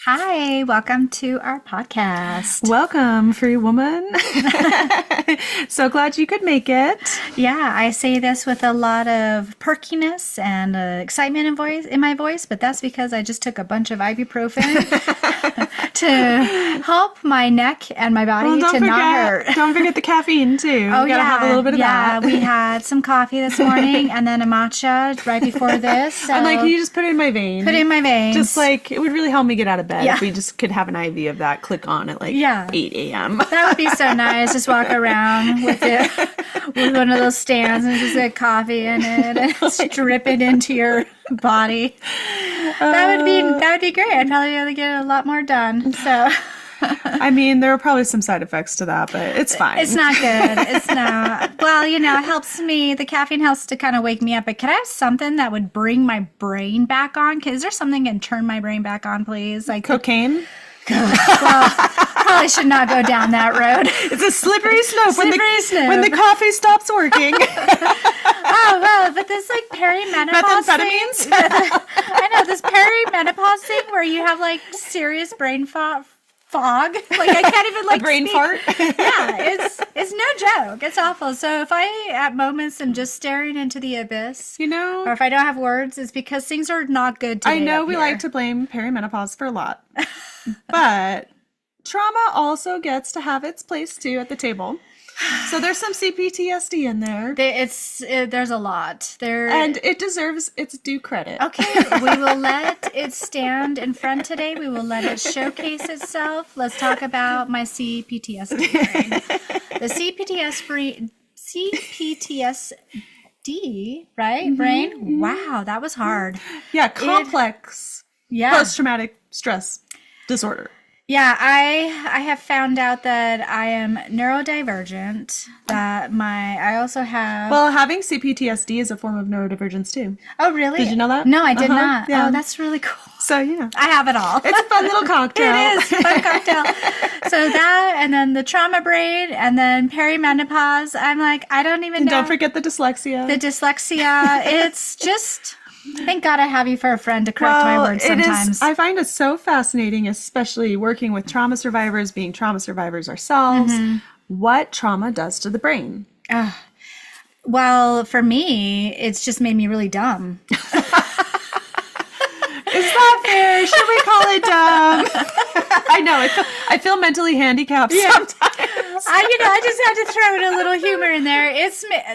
Hi, welcome to our podcast. Welcome, Freewoman. So glad you could make it. Yeah, I say this with a lot of perkiness and excitement in my voice, but that's because I just took a bunch of ibuprofen to help my neck and my body not hurt. Don't forget the caffeine too. Oh, you gotta have a little bit of that. Yeah, we had some coffee this morning and then a matcha right before this. So I'm like, can you just put it in my vein? put it in my veins. Just like, it would really help me get out of bed Yeah. if we just could have an IV of that click on at like Yeah. 8 a.m. That would be so nice. Just walk around with one of those stands and just get coffee in it and strip it into your body. That would be great. I'd probably be able to get a lot more done. So I mean, there are probably some side effects to that, but it's fine. it's not good. It's not. Well, it helps me. The caffeine helps to kind of wake me up. But could I have something that would bring my brain back on? Is there something that can turn my brain back on, please? Like Cocaine? Well, probably should not go down that road. It's a slippery slope when When the coffee stops working. Oh, well, but this like perimenopause Methamphetamines? thing. I know, this perimenopause thing where you have like serious brain fog. Like I can't even like brain speak. fart? Yeah, it's no joke. It's awful. So if I at moments am just staring into the abyss, or if I don't have words, it's because things are not good today. I know up we here. like to blame perimenopause for a lot, but trauma also gets to have its place too at the table. So there's some CPTSD in there. There's a lot there, And it deserves its due credit. Okay, we will let it stand in front today. We will let it showcase itself. Let's talk about my CPTSD brain. The CPTSD, right? Mm-hmm, Brain? Wow, that was hard. Yeah, complex Yeah. post-traumatic stress disorder. Yeah, I have found out that I am neurodivergent, that I also have... Well, having CPTSD is a form of neurodivergence too. Oh, really? Did you know that? No, I did not. Yeah. Oh, that's really cool. So, I have it all. it's a fun little cocktail. It is a fun cocktail. So that, and then the trauma brain, and then perimenopause. I'm like, I don't even And know. don't forget the dyslexia. The dyslexia. It's just, thank God I have you for a friend to correct my words sometimes. I find it so fascinating, especially working with trauma survivors, being trauma survivors ourselves, what trauma does to the brain. Well, for me, it's just made me really dumb. Is that fair? Should we call it dumb? I know. I feel mentally handicapped sometimes. I just had to throw in a little humor in there.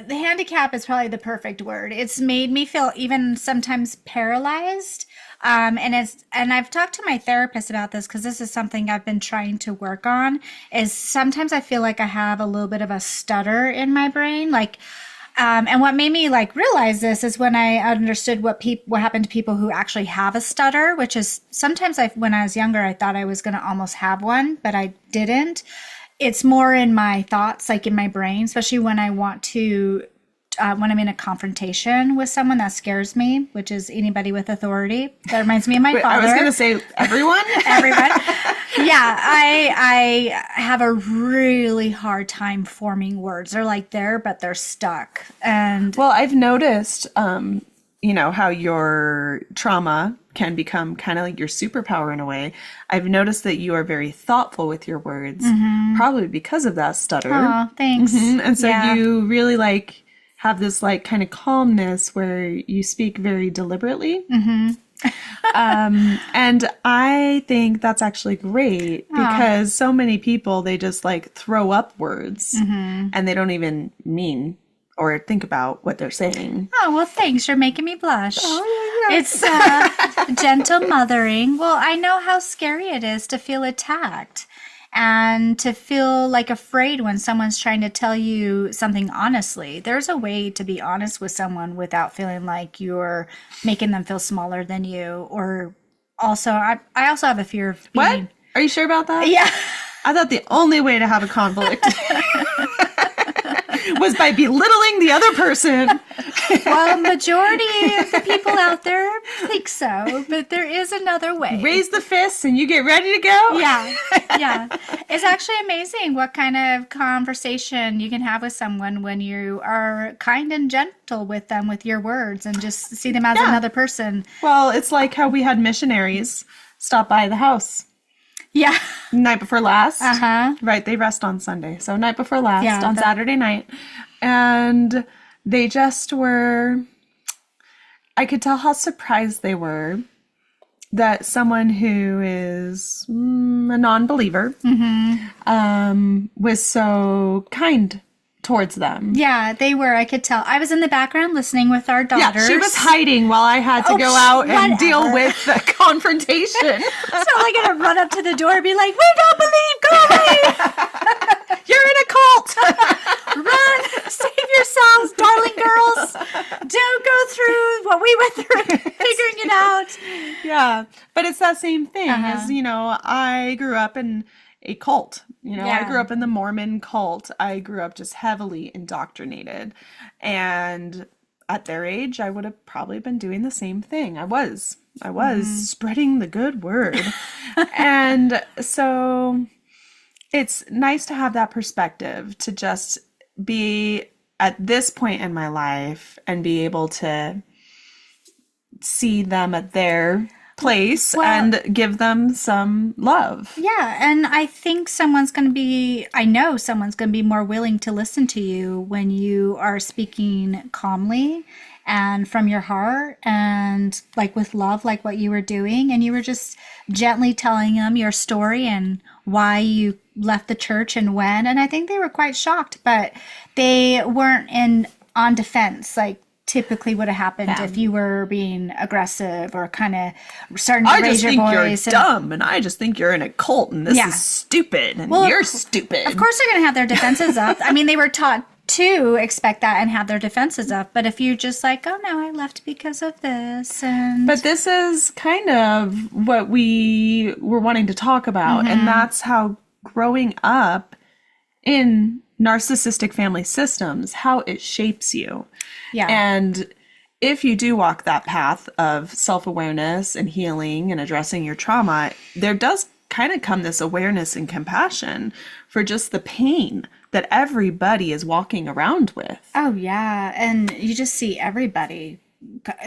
The handicap is probably the perfect word. It's made me feel even sometimes paralyzed. And I've talked to my therapist about this because this is something I've been trying to work on. Is sometimes I feel like I have a little bit of a stutter in my brain, and what made me realize this is when I understood what happened to people who actually have a stutter, which is sometimes when I was younger, I thought I was going to almost have one, but I didn't. It's more in my thoughts, in my brain, especially when I want to, when I'm in a confrontation with someone that scares me, which is anybody with authority. That reminds me of my father. I was going to say everyone. Everyone. Yeah, I have a really hard time forming words. They're there, but they're stuck. And well, I've noticed, how your trauma can become kind of like your superpower in a way. I've noticed that you are very thoughtful with your words, probably because of that stutter. Oh, thanks. And so Yeah. you really have this kind of calmness where you speak very deliberately. And I think that's actually great because so many people, they just throw up words and they don't even mean or think about what they're saying. Oh, well, thanks. You're making me blush. Oh, yeah. It's gentle mothering. Well, I know how scary it is to feel attacked and to feel afraid when someone's trying to tell you something honestly. There's a way to be honest with someone without feeling like you're making them feel smaller than you. Or also, I also have a fear of being... What? Are you sure about that? Yeah. I thought the only way to have a conflict was by belittling the other person. Well, majority of the people out there think so, but there is another way. Raise the fists and you get ready to go? Yeah. It's actually amazing what kind of conversation you can have with someone when you are kind and gentle with them with your words and just see them as another person. Well, it's like how we had missionaries stop by the house. Yeah. Night before last. Uh-huh. Right, they rest on Sunday. So night before last Yeah, on Saturday night. And they just were, I could tell how surprised they were that someone who is a non-believer was so kind towards them. Yeah, they were. I could tell. I was in the background listening with our daughters. Yeah, she was hiding while I had to go out and deal with the confrontation. So I'm gonna run up to the door and be like, "We don't believe, go away! You're in a cult! Run! Save yourselves, darling girls! Don't go through what we went through figuring it out." Yeah, but it's that same thing as, I grew up in a cult. I grew up in the Mormon cult. I grew up just heavily indoctrinated. And at their age, I would have probably been doing the same thing. I was spreading the good word. And so it's nice to have that perspective, to just be at this point in my life and be able to see them at their place and give them some love. Yeah, and I think I know someone's going to be more willing to listen to you when you are speaking calmly and from your heart and like with love, like what you were doing. And you were just gently telling them your story and why you left the church and when. And I think they were quite shocked, but they weren't on defense like typically would have happened if you were being aggressive or kind of starting to raise your voice. I just think you're dumb, and I just think you're in a cult, and this is stupid, and you're stupid. Of course they're going to have their defenses up. I mean, they were taught to expect that and have their defenses up. But if you're just like, oh no, I left because of this. But this is kind of what we were wanting to talk about. And that's how growing up in narcissistic family systems, how it shapes you. Yeah. And if you do walk that path of self-awareness and healing and addressing your trauma, there does kind of come this awareness and compassion for just the pain that everybody is walking around with. Oh, yeah. And you just see everybody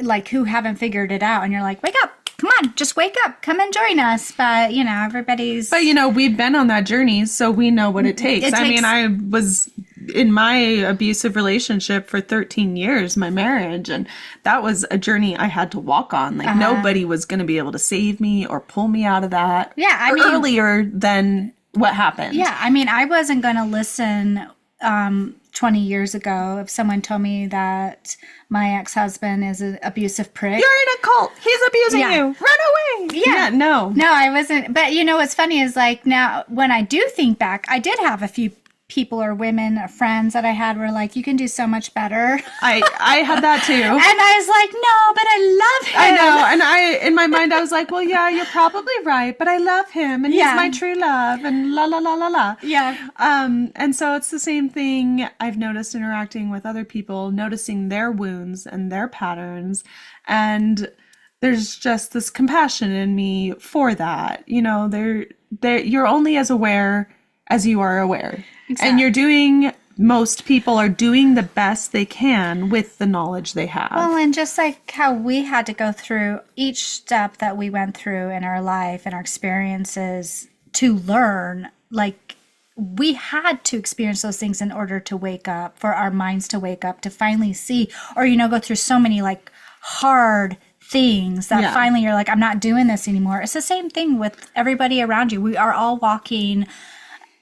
like who haven't figured it out. And you're like, wake up. Come on, just wake up. Come and join us. But, everybody's... But, we've been on that journey, so we know what it takes. I mean, I was in my abusive relationship for 13 years, my marriage, and that was a journey I had to walk on. Like, nobody was going to be able to save me or pull me out of that earlier than what happened. Yeah, I mean, I wasn't going to listen 20 years ago if someone told me that my ex-husband is an abusive prick. You're in a cult. He's abusing you. Run away. Yeah. No, I wasn't. But what's funny is like now when I do think back, I did have a few people or women or friends that I had were like, you can do so much better. I had that too. And I was like, no, but I love him. I know. And in my mind, I was like, well, yeah, you're probably right, but I love him and he's my true love and la, la, la, la, la. Yeah. And so it's the same thing I've noticed interacting with other people, noticing their wounds and their patterns. And there's just this compassion in me for that. You're only as aware as you are aware. Exactly. And most people are doing the best they can with the knowledge they have. Well, and just like how we had to go through each step that we went through in our life and our experiences to learn, like we had to experience those things in order to wake up, for our minds to wake up, to finally see, or, go through so many like hard things that finally you're like, I'm not doing this anymore. It's the same thing with everybody around you. We are all walking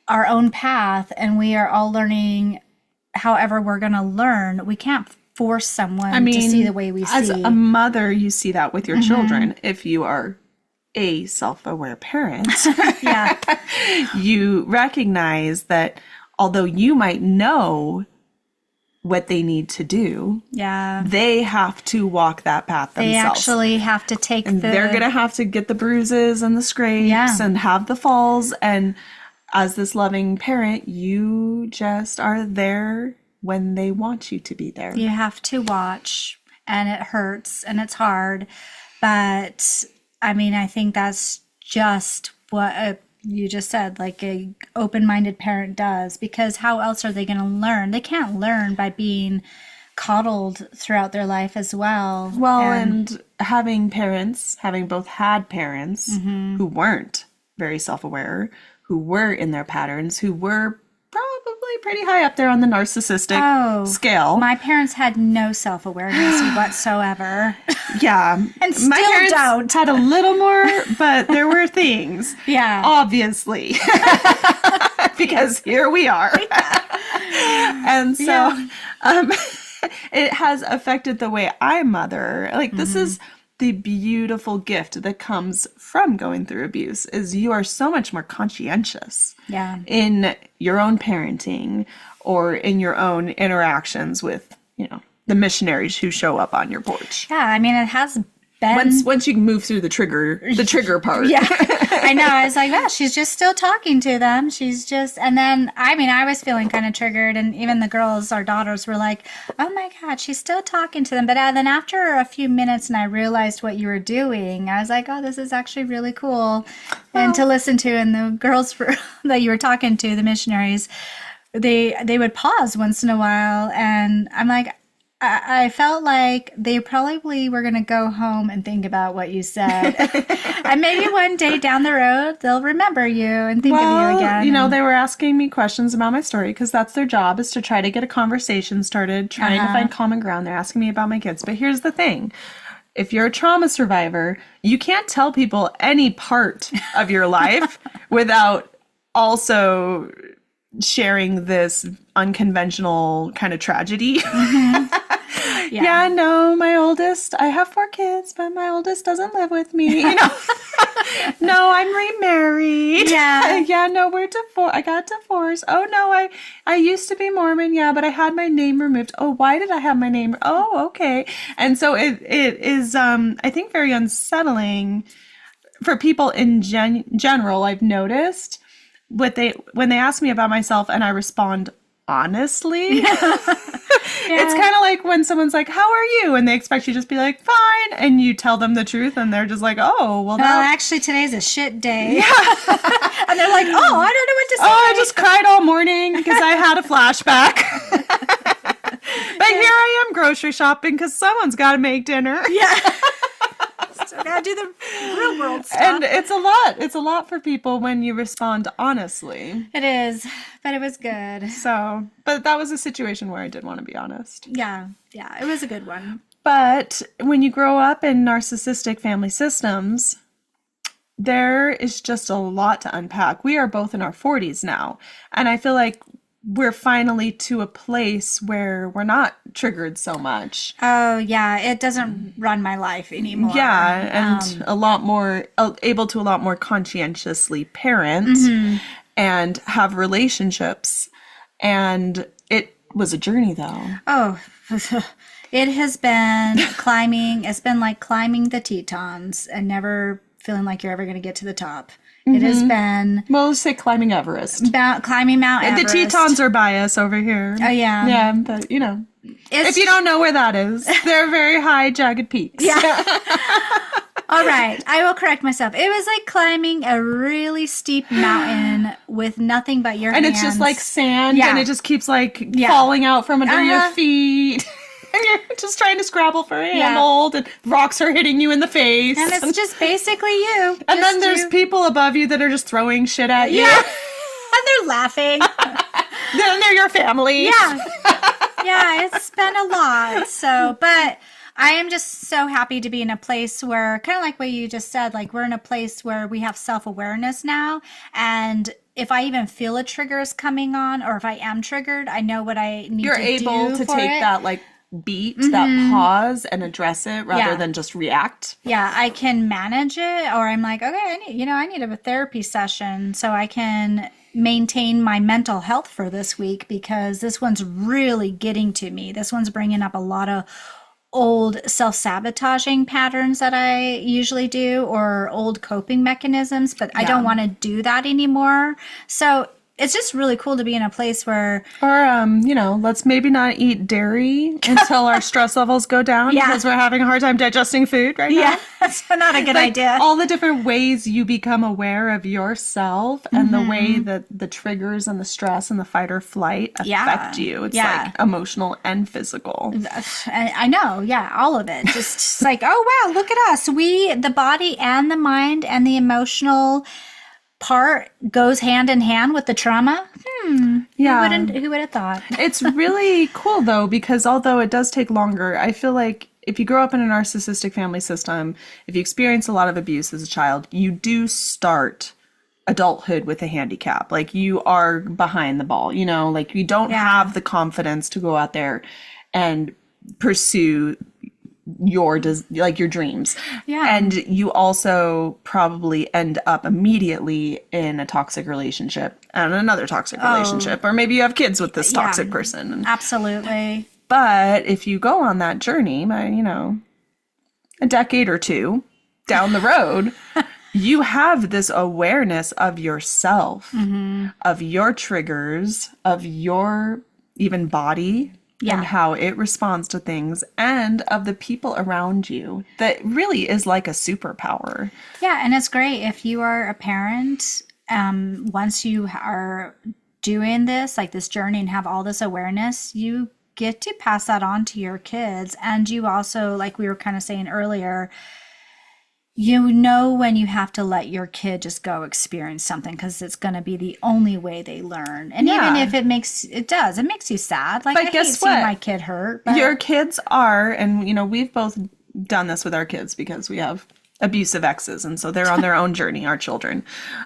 our own path and we are all learning however we're going to learn. We can't force someone to see the way we see. As a mother, you see that with your children. If you are a self-aware parent, you recognize that although you might know what they need to do, they have to walk that path themselves. They actually have to take they're going to have to get the bruises and the scrapes and have the falls. And as this loving parent, you just are there when they want you to be there. You have to watch, and it hurts and it's hard. But I mean, I think that's just what you just said, like a open-minded parent does, because how else are they going to learn? They can't learn by being coddled throughout their life as well. Well, and having both had parents who weren't very self-aware, who were in their patterns, who were probably pretty high up there on the narcissistic scale. My parents had no self-awareness whatsoever. Yeah. And still my parents don't. had a little more, but there were things. Yeah. Obviously. Because here we are. And so it has affected the way I mother. Like, this is the beautiful gift that comes from going through abuse, is you are so much more conscientious in your own parenting or in your own interactions with, the missionaries who show up on your porch. Yeah, I mean, it has been... Once you move through the trigger part. Yeah, I know. I was like, wow, she's just still talking to them. She's just... And then, I mean, I was feeling kind of triggered, and even the girls, our daughters, were like, oh my God, she's still talking to them. But then after a few minutes and I realized what you were doing, I was like, oh, this is actually really cool. And to listen to, and the girls that you were talking to, the missionaries, they would pause once in a while, and I'm like... I felt like they probably were going to go home and think about what you said. And maybe one day down the road, they'll remember you and think of you again. They were asking me questions about my story because that's their job, is to try to get a conversation started, trying to find common ground. They're asking me about my kids. But here's the thing. If you're a trauma survivor, you can't tell people any part of your life without also sharing this unconventional kind of tragedy. Yeah, no, my oldest, I have 4 kids, but my oldest doesn't live with me. No, I'm remarried. Yeah, no, we're divorced. I got divorced. Oh, no, I used to be Mormon. Yeah, but I had my name removed. Oh, why did I have my name? Oh, okay. And so it is, I think, very unsettling for people in general. I've noticed when they ask me about myself and I respond honestly. It's kind of like when someone's like, how are you? And they expect you to just be like, fine. And you tell them the truth and they're just like, oh, well, actually today's a shit day. Yeah. And they're like, oh, I don't know what to say. Oh, I just cried all morning because I had a flashback. But here I am grocery shopping because someone's got to make dinner. Yeah. Still gotta do the real world stuff. And it's a lot. It's a lot for people when you respond honestly. It is, but it was good. So, but that was a situation where I did want to be honest. Yeah, it was a good one. But when you grow up in narcissistic family systems, there is just a lot to unpack. We are both in our 40s now, and I feel like we're finally to a place where we're not triggered so much. Oh, yeah. It doesn't run my life anymore. Yeah. And a lot more able to a lot more conscientiously parent and have relationships. And it was a journey, though. Oh, it has been climbing. It's been like climbing the Tetons and never feeling like you're ever going to get to the top. It has been... Well, let's say climbing Everest. Climbing Mount Everest. The Tetons are by us over here. Oh, yeah. Yeah, but, if you don't know where that is, they're very high, jagged peaks. Yeah. All right. I will correct myself. It was like climbing a really steep mountain with nothing but your hands. And it's just like sand, and it just keeps falling out from under your feet. And you're just trying to scrabble for a handhold, and rocks are hitting you in the face. And it's just basically you. And then there's people above you that are just throwing shit at you. Yeah. And they're laughing. Then they're your family. Yeah. Yeah, it's been a lot. So, but I am just so happy to be in a place where, kind of like what you just said, like we're in a place where we have self-awareness now. And if I even feel a trigger is coming on, or if I am triggered, I know what I need to do. You're able to take that beat, that pause, and address it rather than just react. Yeah, I can manage it, or I'm like, okay, I need a therapy session so I can maintain my mental health for this week, because this one's really getting to me. This one's bringing up a lot of old self-sabotaging patterns that I usually do, or old coping mechanisms, but I don't want to do that anymore. So it's just really cool to be in a place where, Or, let's maybe not eat dairy until our stress levels go down because we're having a hard time digesting food right now. that's not a good idea. All the different ways you become aware of yourself and the way that the triggers and the stress and the fight or flight affect you. It's like emotional and physical. I know. Yeah. All of it. Just like, oh, wow, look at us. The body and the mind and the emotional part goes hand in hand with the trauma. Yeah. Who would have thought? It's really cool though, because although it does take longer, I feel like if you grow up in a narcissistic family system, if you experience a lot of abuse as a child, you do start adulthood with a handicap. Like you are behind the ball, like you don't have the confidence to go out there and pursue your dreams. And you also probably end up immediately in a toxic relationship and another toxic relationship, or maybe you have kids with this toxic person. Absolutely. But if you go on that journey, a decade or two down the road, you have this awareness of yourself, of your triggers, of your even body, and how it responds to things, and of the people around you. That really is like a superpower. Yeah, and it's great if you are a parent, once you are doing this, like this journey, and have all this awareness, you get to pass that on to your kids. And you also, like we were kind of saying earlier, when you have to let your kid just go experience something, because it's going to be the only way they learn. And even if it makes you sad. Like, but I guess hate seeing what? my kid hurt. But Your kids are, and we've both done this with our kids because we have abusive exes, and so they're on their own journey, our children.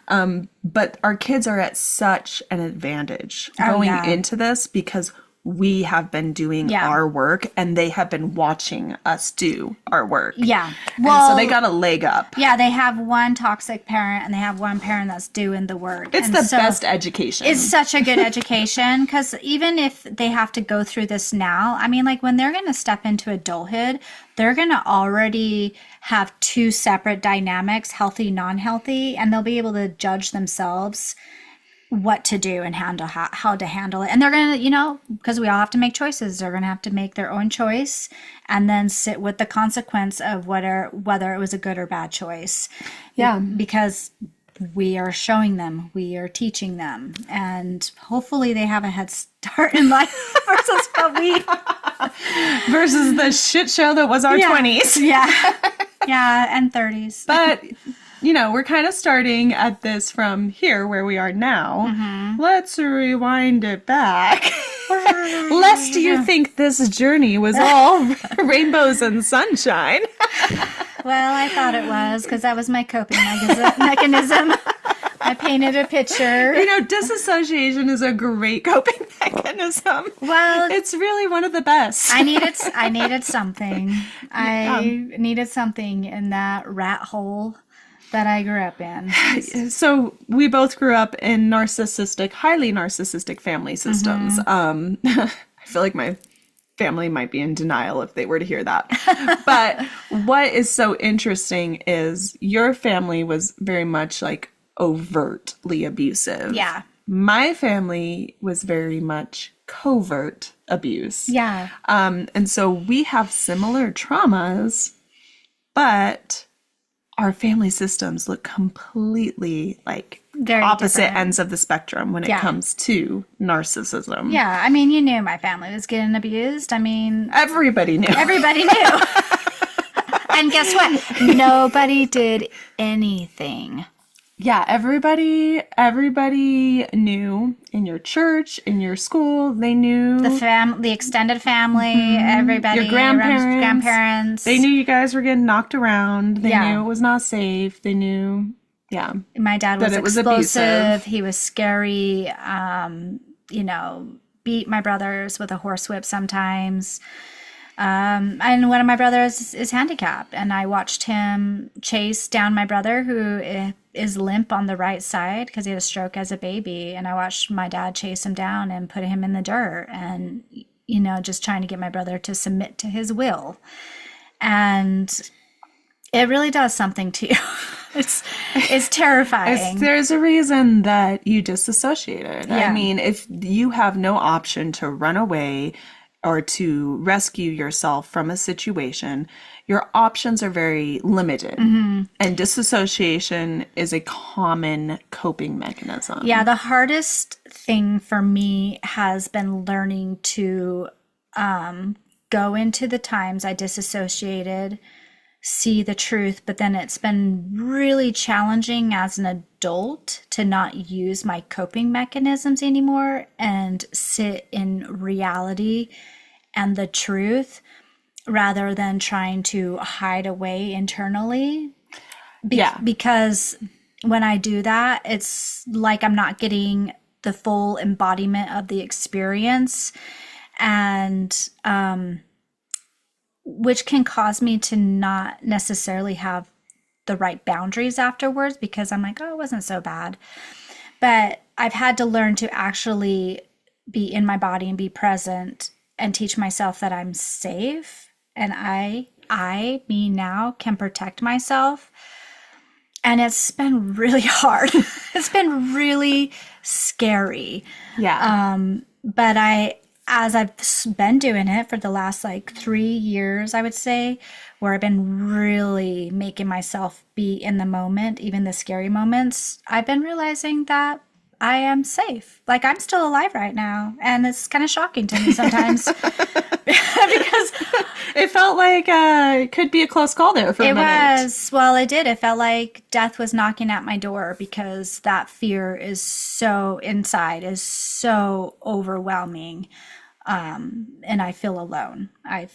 But our kids are at such an advantage going into this because we have been doing our work and they have been watching us do our work. Yeah. Well, and so they got a leg up. Yeah, they have one toxic parent and they have one parent that's doing the work. It's the best education. It's such a good education, because even if they have to go through this now, I mean, like when they're going to step into adulthood, they're going to already have two separate dynamics, healthy, non-healthy, and they'll be able to judge themselves what to do and how to handle it. And they're going to, because we all have to make choices, they're going to have to make their own choice and then sit with the consequence of whether it was a good or bad choice. Yeah. Because we are showing them, we are teaching them, and hopefully they have a head start in life versus what we... versus the shit show that was our 20s. Yeah, and 30s. But... we're kind of starting at this from here where we are now. Let's rewind it back. Lest you think this journey was all rainbows and sunshine. Well, I thought it was, because that was my coping mechanism. I painted a picture. Disassociation is a great coping mechanism. Well, it's really one of the best. I needed something. I needed something in that rat hole that I grew up in. So we both grew up in highly narcissistic family systems. I feel like my family might be in denial if they were to hear that. But what is so interesting is your family was very much like overtly abusive. Yeah. My family was very much covert abuse. Yeah. And so we have similar traumas, but our family systems look completely like very opposite different ends of the spectrum when it comes to narcissism. Yeah, I mean, you knew my family was getting abused. I mean, everybody knew. Everybody knew. And guess what? Nobody did anything. Yeah, everybody knew in your church, in your school. They knew the extended family, everybody, your grandparents. They knew you guys were getting knocked around. They knew it was not safe. They knew, my dad was explosive. Abusive. He was scary. Beat my brothers with a horsewhip sometimes. And one of my brothers is handicapped, and I watched him chase down my brother who is limp on the right side because he had a stroke as a baby. And I watched my dad chase him down and put him in the dirt and, just trying to get my brother to submit to his will. And it really does something to you. It's terrifying. There's a reason that you disassociated. Yeah. I mean, if you have no option to run away or to rescue yourself from a situation, your options are very limited. And disassociation is a common coping mechanism. Yeah, the hardest thing for me has been learning to go into the times I disassociated, see the truth, but then it's been really challenging as an adult to not use my coping mechanisms anymore and sit in reality and the truth rather than trying to hide away internally. Because when I do that, it's like I'm not getting the full embodiment of the experience, and which can cause me to not necessarily have the right boundaries afterwards, because I'm like, oh, it wasn't so bad. But I've had to learn to actually be in my body and be present and teach myself that I'm safe, and me now can protect myself. And it's been really hard. It's been really scary. Yeah. But as I've been doing it for the last like 3 years, I would say, where I've been really making myself be in the moment, even the scary moments, I've been realizing that I am safe. Like, I'm still alive right now. And it's kind of shocking to me sometimes. Because it felt like it could be a close call there for a minute. Well, it did. It felt like death was knocking at my door, because that fear is so inside, is so overwhelming. And I feel alone. I'm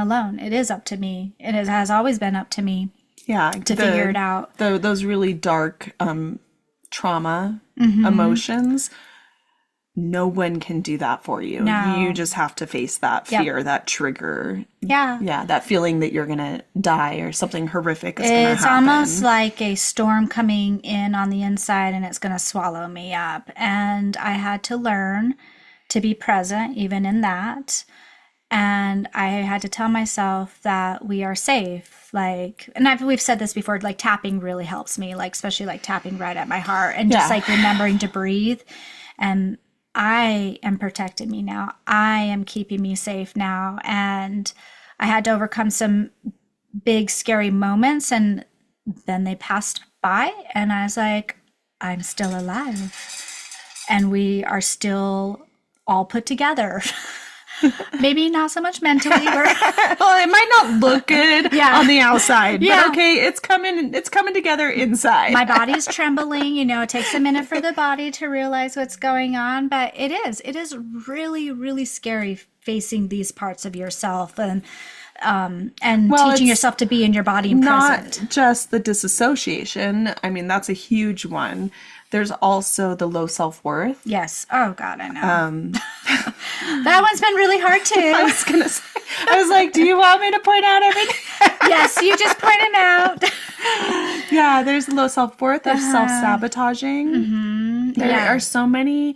alone. It is up to me. It has always been up to me. Yeah, to figure it out. Those really dark trauma emotions, no one can do that for you. No. You just have to face that fear, that trigger. Yeah, that feeling that you're going to die or something horrific is going to happen. It's almost like a storm coming in on the inside, and it's going to swallow me up. And I had to learn to be present even in that. And I had to tell myself that we are safe. Like, and we've said this before, like tapping really helps me, like especially like tapping right at my heart and just like remembering to breathe. And I am protecting me now. I am keeping me safe now. And I had to overcome some big scary moments, and then they passed by, and I was like, I'm still alive. And we are still all put together. Maybe not so much mentally. Well, it might not look good on the outside, but okay, it's coming together inside. My body's trembling, it takes a minute for the body to realize what's going on, but it is really, really scary facing these parts of yourself and teaching yourself to be in your body and present. Not just the disassociation. I mean, that's a huge one. There's also the low self-worth. Yes. Oh, God, I know. That one's been really hard, too. I was like, do you want me to point out everything? Yes, you just point them out. Yeah, there's low self-worth. There's self-sabotaging. Mm-hmm. There are so many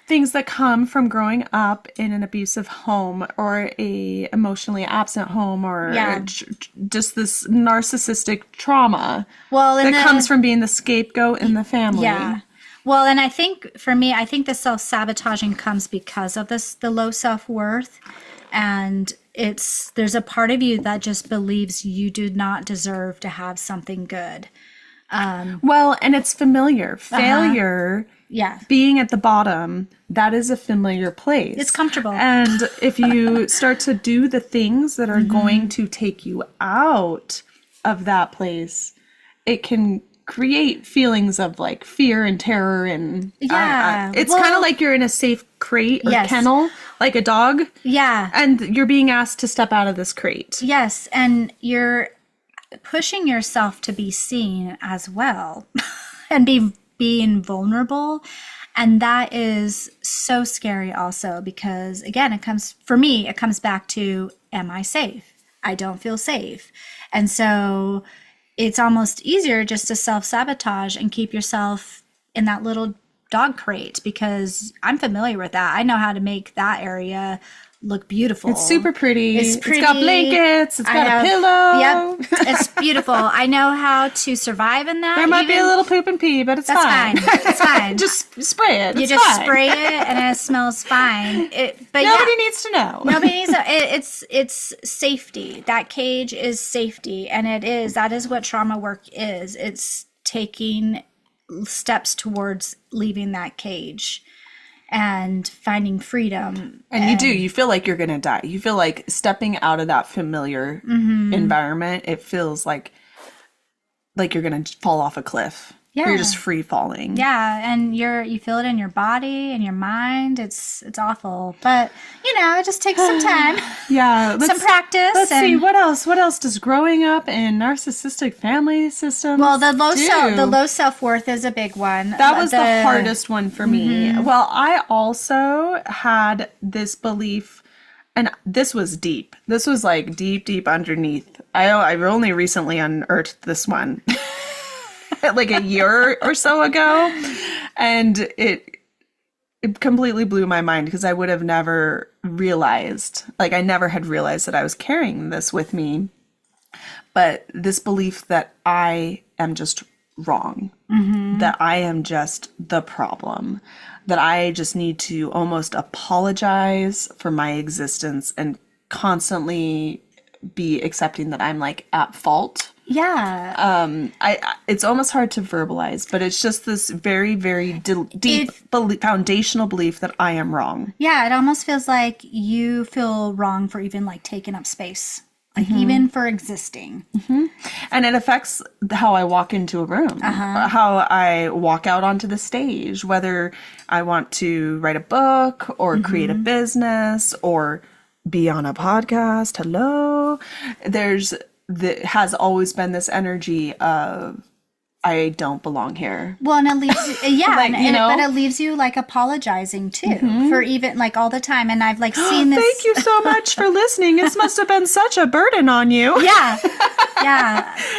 things that come from growing up in an abusive home or a emotionally absent home or just this narcissistic trauma that comes from being the scapegoat in the family. Yeah. Well, and I think for me, the self-sabotaging comes because of the low self-worth, and there's a part of you that just believes you do not deserve to have something good. Well, and it's familiar. Failure, being at the bottom, that is a familiar place. It's comfortable. And if you start to do the things that are going to take you out of that place, it can create feelings of like fear and terror. And it's kind of like you're in a safe crate or kennel, like a dog. Yeah. And you're being asked to step out of this crate. Yes. And you're pushing yourself to be seen as well and being vulnerable. And that is so scary also, because again, it comes back to, am I safe? I don't feel safe. And so it's almost easier just to self-sabotage and keep yourself in that little dog crate, because I'm familiar with that. I know how to make that area look beautiful. It's super pretty. It's pretty. It's got blankets. It's got a pillow. Yep. It's beautiful. I know how to survive in that. There might be a little poop and pee, but it's fine. It's fine. Just spray it. You It's just fine. spray it and it smells fine. But Nobody needs to know. Nobody needs to. It's safety. That cage is safety, and that is what trauma work is. It's taking steps towards leaving that cage and finding freedom. And you feel like you're going to die. You feel like stepping out of that familiar environment, it feels like you're going to fall off a cliff. Yeah. You're just free falling. Yeah, and you feel it in your body and your mind. It's awful, but it just takes some time. Yeah, some practice. Let's see what else. What else does growing up in narcissistic family systems? Well, the low self-worth is a big one. That was the hardest one for me. Well, I also had this belief, and this was deep. This was like deep underneath. I've only recently unearthed this one. Like a year or so ago, and it completely blew my mind because I would have never realized, I never had realized that I was carrying this with me. But this belief that I am just wrong, that I am just the problem, that I just need to almost apologize for my existence and constantly be accepting that I'm at fault. Yeah. It's almost hard to verbalize, but it's just this very, very deep foundational belief that I am wrong. Yeah, it almost feels like you feel wrong for even taking up space, even for existing. And it affects how I walk into a room, how I walk out onto the stage, whether I want to write a book or create a business or be on a podcast. Hello. There has always been this energy of I don't belong here. Well, and it leaves but it leaves you apologizing too for even all the time. And I've seen this. Thank you so much for listening. This must have been such a burden on you. Yeah.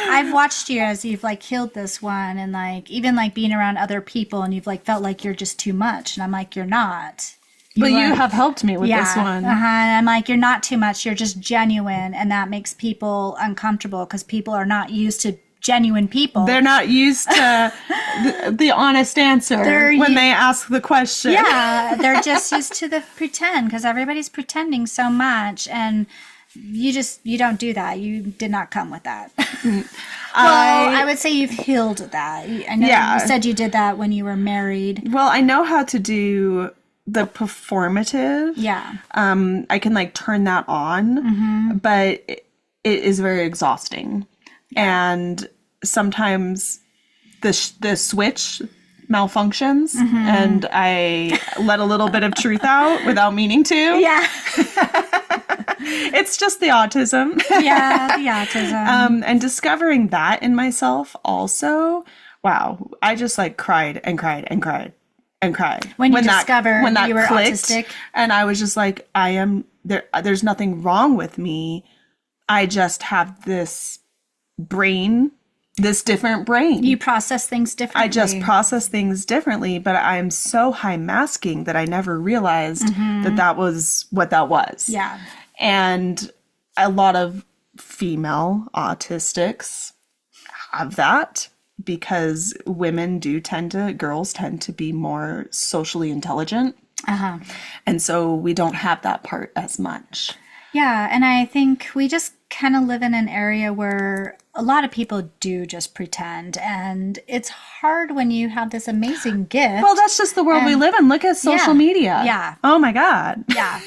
I've watched you as you've healed this one, and even being around other people, and you've felt like you're just too much, and I'm like, you're not. But you have helped me with this one. And I'm you're not too much. You're just genuine. And that makes people uncomfortable because people are not used to genuine people. They're not used to the honest answer when they ask the question. Yeah, they're just used to the pretend because everybody's pretending so much. And you don't do that. You did not come with that. I would say you've healed that. I know you said you did that when you were married. Well, I know how to do the performative. Yeah. I can turn that on, but it is very exhausting. Yeah. And sometimes the switch malfunctions and I let a little bit of truth out without meaning to. Yeah. It's just the autism. Yeah, the autism. And discovering that in myself also, wow, I just cried and cried and cried. And cried when you discovered you were clicked, autistic, and I was just I am there. There's nothing wrong with me. I just have this brain, this different brain. You process things differently. I just process things differently, but I'm so high masking that I never realized that was what that was. Yeah, and a lot of female autistics have that. Because girls tend to be more socially intelligent. And so we don't have that part as much. Yeah, and I think we just kind of live in an area where a lot of people do just pretend. And it's hard when you have this amazing gift. Well, that's just the world we live in. Look at social media. Yeah. Oh, my God. Yeah.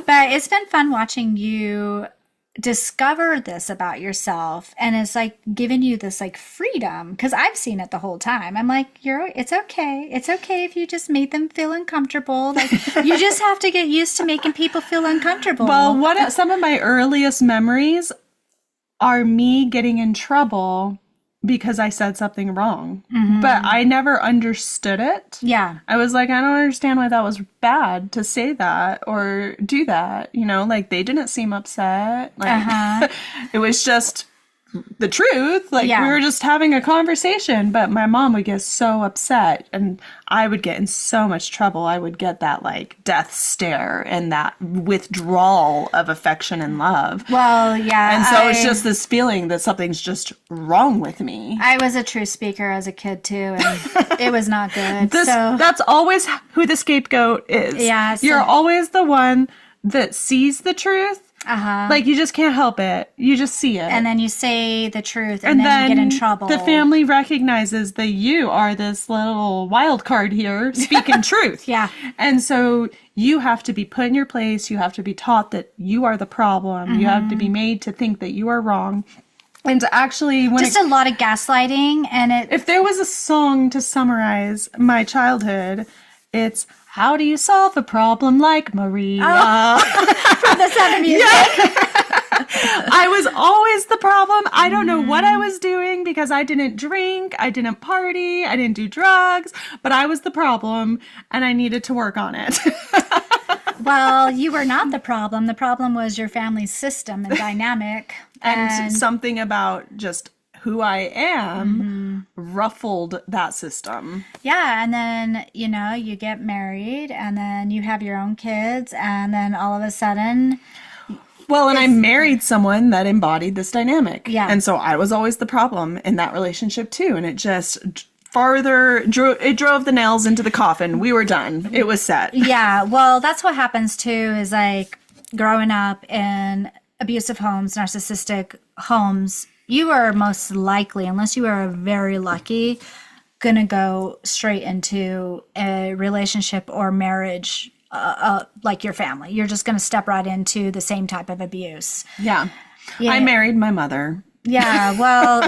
But it's been fun watching you discover this about yourself, and it's giving you this freedom, because I've seen it the whole time. I'm it's okay if you just made them feel uncomfortable. You just have to get used to making people feel uncomfortable. Well, some of my earliest memories are me getting in trouble because I said something wrong. But I never understood it. Yeah. I was I don't understand why that was bad to say that or do that. They didn't seem upset. It was just the truth. Like, Yeah. we were just having a conversation, but my mom would get so upset and I would get in so much trouble. I would get that like death stare and that withdrawal of affection and love. Well, yeah. And so it's just this feeling that something's just wrong with me. I was a true speaker as a kid too, and it was not good. So That's always who the scapegoat is. Yeah, so- You're always the one that sees the truth. Like, you just can't help it. You just see it. and then you say the truth, and then you get in trouble. The family recognizes that you are this little wild card here speaking truth. Yeah. And so you have to be put in your place. You have to be taught that you are the problem. You have to be made to think that you are wrong. And to actually, Just a lot of gaslighting, and if there was a song to summarize my childhood, it's "How do you solve a problem like Maria?" from the Sound of Music. I was always the problem. I don't know what I was doing because I didn't drink, I didn't party, I didn't do drugs, but I was the problem and I needed to work on it. Well, you were not the problem. The problem was your family's system and dynamic. and something about just who I am ruffled that system. Yeah, and then, you get married, and then you have your own kids, and then all of a sudden, Well, and I married someone that embodied this dynamic. Yeah. And so I was always the problem in that relationship too. And it just drove the nails into the coffin. We were done. It was set. yeah, well, that's what happens too, is like growing up in abusive homes, narcissistic homes, you are most likely, unless you are very lucky, gonna go straight into a relationship or marriage like your family. You're just gonna step right into the same type of abuse. Yeah. Yeah. I married my mother. Yeah, well,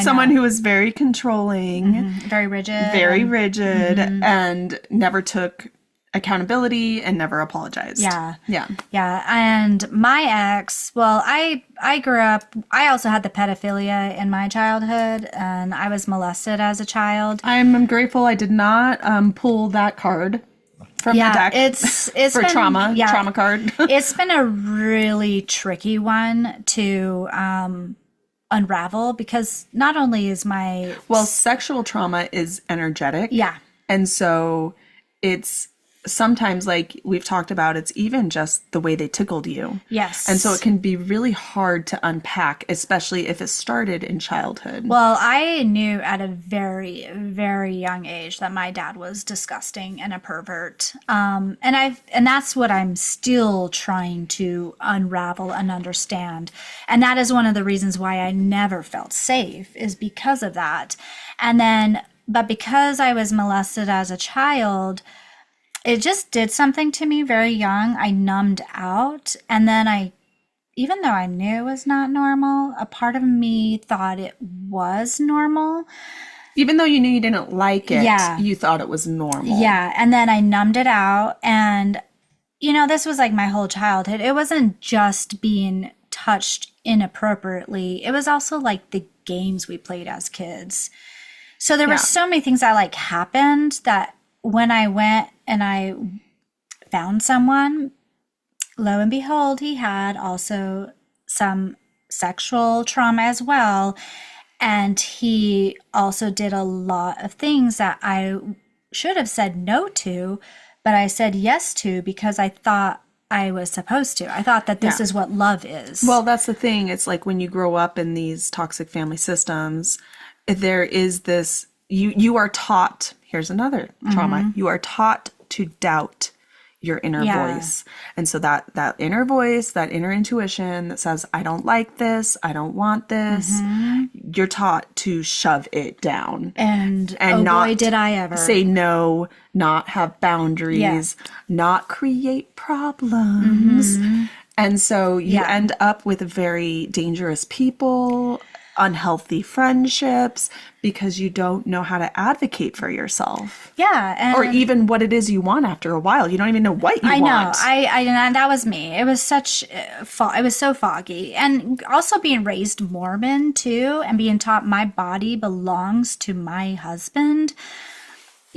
Someone who was very controlling, very rigid. very rigid, and never took accountability and never apologized. Yeah. Yeah. Yeah, and my ex, well, I grew up, I also had the pedophilia in my childhood, and I was molested as a child. I'm grateful I did not pull that card from the deck. It's for been, trauma card. It's been a really tricky one to unravel, because not only is my Sexual trauma is energetic. yeah And so it's sometimes, like we've talked about, it's even just the way they tickled you. yes And so it can be really hard to unpack, especially if it started in childhood. well, I knew at a very, very young age that my dad was disgusting and a pervert. And that's what I'm still trying to unravel and understand. And that is one of the reasons why I never felt safe, is because of that. But because I was molested as a child, it just did something to me very young. I numbed out. And then even though I knew it was not normal, a part of me thought it was normal. Even though you knew you didn't like it, Yeah. you thought it was normal. Yeah. And then I numbed it out. And, this was like my whole childhood. It wasn't just being touched inappropriately. It was also like the games we played as kids. So there were so many things that like happened that when I went and I found someone, lo and behold, he had also some sexual trauma as well. And he also did a lot of things that I should have said no to, but I said yes to because I thought I was supposed to. I thought that this is what love is. Well, that's the thing. It's like when you grow up in these toxic family systems, there is this, you are taught, here's another trauma, you are taught to doubt your inner voice. And so that inner voice, that inner intuition that says, I don't like this, I don't want this, you're taught to shove it down. And not boy, did I ever. say no, not have boundaries, not create problems. And so you end up with very dangerous people, unhealthy friendships, because you don't know how to advocate for yourself. Yeah. Or even what it is you want after a while. You don't even know what you want. I know. And that was me. It was such, it was so foggy. And also being raised Mormon too, and being taught my body belongs to my husband.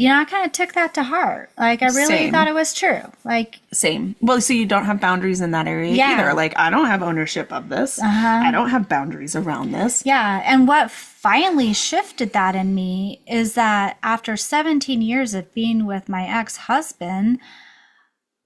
I kind of took that to heart. Like, I really Same. thought it was true. Like, Same. Well, so you don't have boundaries in that area Yeah. either. Like, I don't have ownership of this. I don't have boundaries around this. yeah. And what finally shifted that in me is that after 17 years of being with my ex-husband,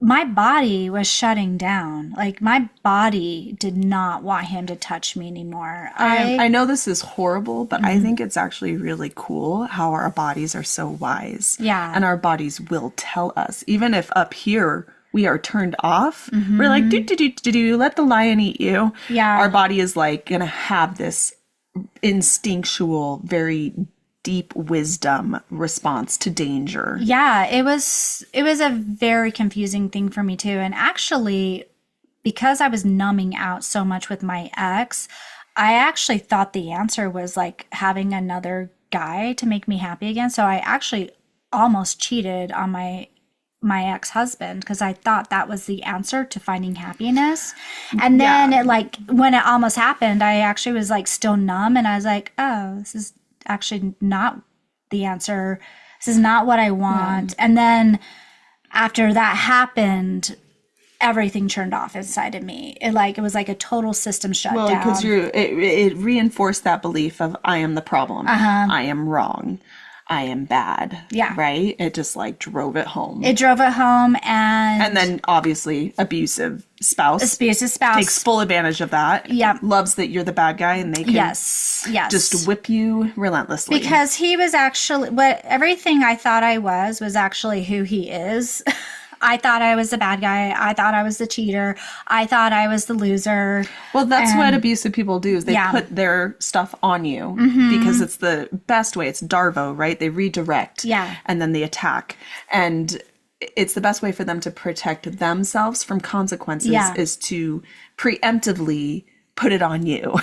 my body was shutting down. Like, my body did not want him to touch me anymore. I know this is horrible, but I think it's actually really cool how our bodies are so wise. Yeah. And our bodies will tell us. Even if up here we are turned off, we're like, do, let the lion eat you. Yeah. Our body is like going to have this instinctual, very deep wisdom response to danger. Yeah, it was a very confusing thing for me too. And actually, because I was numbing out so much with my ex, I actually thought the answer was like having another guy to make me happy again. So I actually almost cheated on my ex-husband because I thought that was the answer to finding happiness. And then it like when it almost happened, I actually was like still numb and I was like, oh, this is actually not the answer. This is not what I want. And then after that happened, everything turned off inside of me. It was like a total system shutdown. Well, because it reinforced that belief of I am the problem. I am wrong. I am bad. Yeah. Right? It just like drove it home. It drove it home and then obviously abusive spouse takes full advantage of that. Yep. Loves that you're the bad guy and they can yes. just whip you relentlessly. Because he was actually everything I thought I was actually who he is. I thought I was the bad guy. I thought I was the cheater. I thought I was the loser. Well, that's what abusive people do is they put their stuff on you because it's the best way. It's Darvo, right? They redirect and then they attack. And it's the best way for them to protect themselves from consequences is to preemptively put it on you.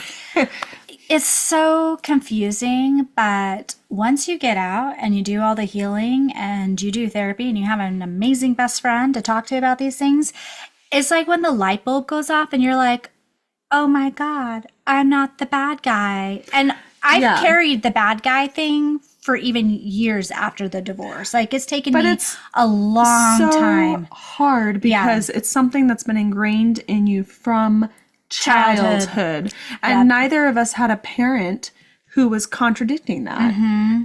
It's so confusing, but once you get out and you do all the healing and you do therapy and you have an amazing best friend to talk to about these things, it's like when the light bulb goes off and you're like, oh my God, I'm not the bad guy. And I've carried the bad guy thing for even years after the divorce. Like it's taken me a long time. Hard because it's something that's been ingrained in you from childhood. And neither of us had a parent who was contradicting that.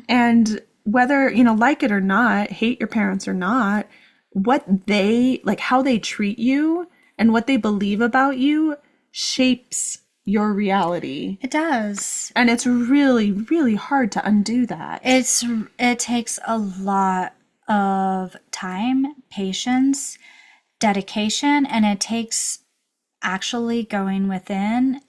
And whether, like it or not, hate your parents or not, what they, like how they treat you and what they believe about you shapes your reality. It does. And it's really, really hard to undo that. It takes a lot of time, patience, dedication, and it takes actually going within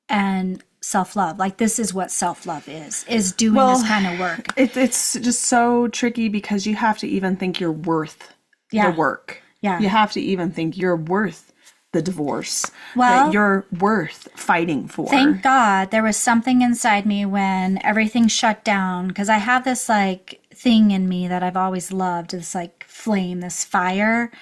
and self-love. Like this is what self-love is doing this kind of work. It's just so tricky because you have to even think you're worth the work. Yeah. You have to even think you're worth the divorce. Well, that you're worth fighting for. Thank God there was something inside me when everything shut down because I have this like thing in me that I've always loved, this like flame, this fire.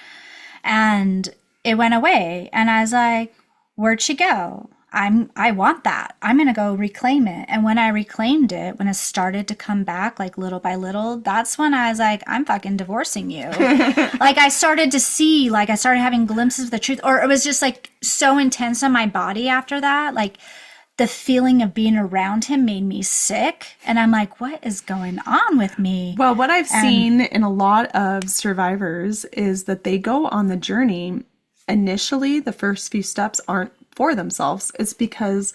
And it went away and I was like, where'd she go? I want that. I'm going to go reclaim it. And when I reclaimed it, when it started to come back like little by little, that's when I was like, I'm fucking divorcing you. Like I started to see, like I started having glimpses of the truth, or it was just like so intense on my body after that. Like the feeling of being around him made me sick. And I'm like, what is going on with me? Well, what I've seen in a lot of survivors is that they go on the journey. Initially, the first few steps aren't for themselves. It's because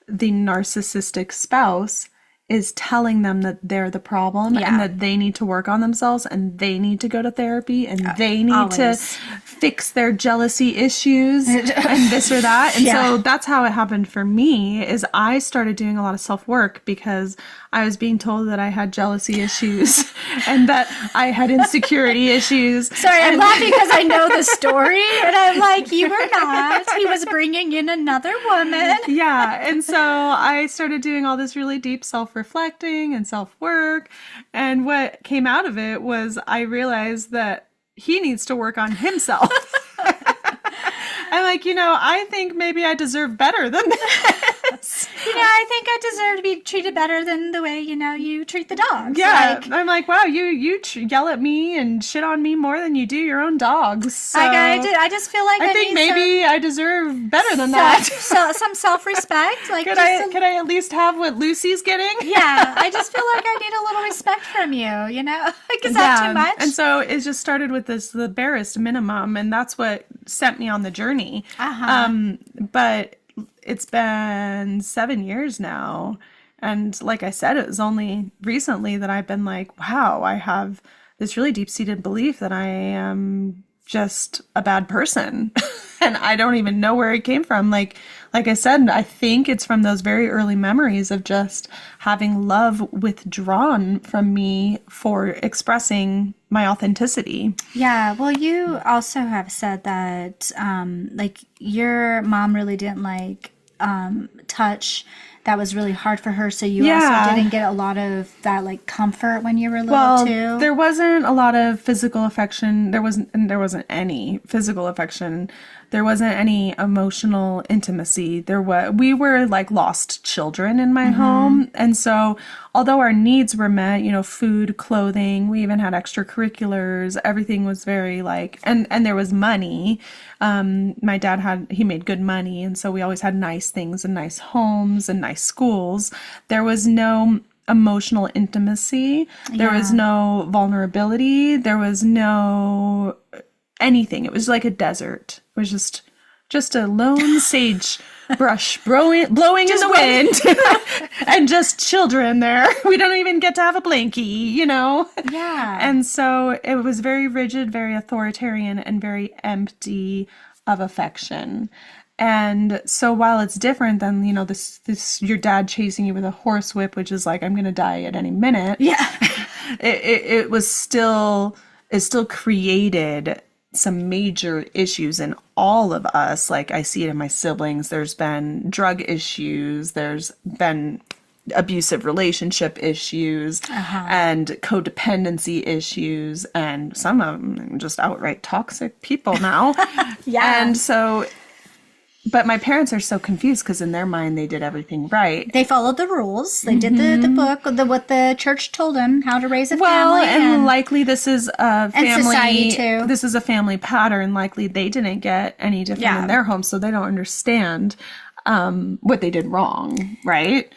the narcissistic spouse is telling them that they're the problem and that they need to work on themselves and they need to go to therapy and they need to fix their jealousy issues and this or that. And so that's how it happened for me is I started doing a lot of self-work because I was being told that I had jealousy issues and that I had insecurity issues. Sorry, I'm laughing because I know the story and I'm like, you were not. He was bringing in another woman. Yeah. And so I started doing all this really deep self-reflecting and self-work. And what came out of it was I realized that he needs to work on himself. I'm like, I think maybe I deserve better than this. He I think I deserve to be treated better than the way, you treat the dogs. Yeah, I'm like, wow, you yell at me and shit on me more than you do your own dogs. So I just feel like I think maybe I deserve better than that. Some self-respect. Like, could I at least have what Lucy's getting? Yeah, I just feel like I need a little respect from you. Like, is that too much? And so it just started with the barest minimum, and that's what sent me on the journey. But it's been 7 years now. And like I said, it was only recently that I've been like, wow, I have this really deep-seated belief that I am just a bad person. And I don't even know where it came from. Like I said, I think it's from those very early memories of just having love withdrawn from me for expressing my authenticity. Yeah. Well, you also have said that, like, your mom really didn't like touch. That was really hard for her. So you also didn't get a lot of that, like, comfort when you were little too. There wasn't a lot of physical affection. There wasn't any physical affection. There wasn't any emotional intimacy. We were like lost children in my home. And so although our needs were met, food, clothing, we even had extracurriculars, everything was very like, and there was money. My dad he made good money. And so we always had nice things and nice homes and nice schools. There was no emotional intimacy. There was no vulnerability. There was no anything. It was like a desert. It was just a lone sage brush blowing in the wind and just children there. We don't even get to have a blankie, Yeah. And so it was very rigid, very authoritarian, and very empty of affection. And so while it's different than, this your dad chasing you with a horsewhip, which is like, I'm going to die at any minute. Yeah. it still created some major issues in all of us. Like, I see it in my siblings. There's been drug issues. There's been abusive relationship issues and codependency issues. And some of them are just outright toxic people now. Yeah. And so, but my parents are so confused because in their mind, they did everything right. They followed the rules. They did the book, what the church told them, how to raise a family. And likely this is a family. And society too. This is a family pattern. Likely they didn't get any different in their home, so they don't understand what they did wrong, right?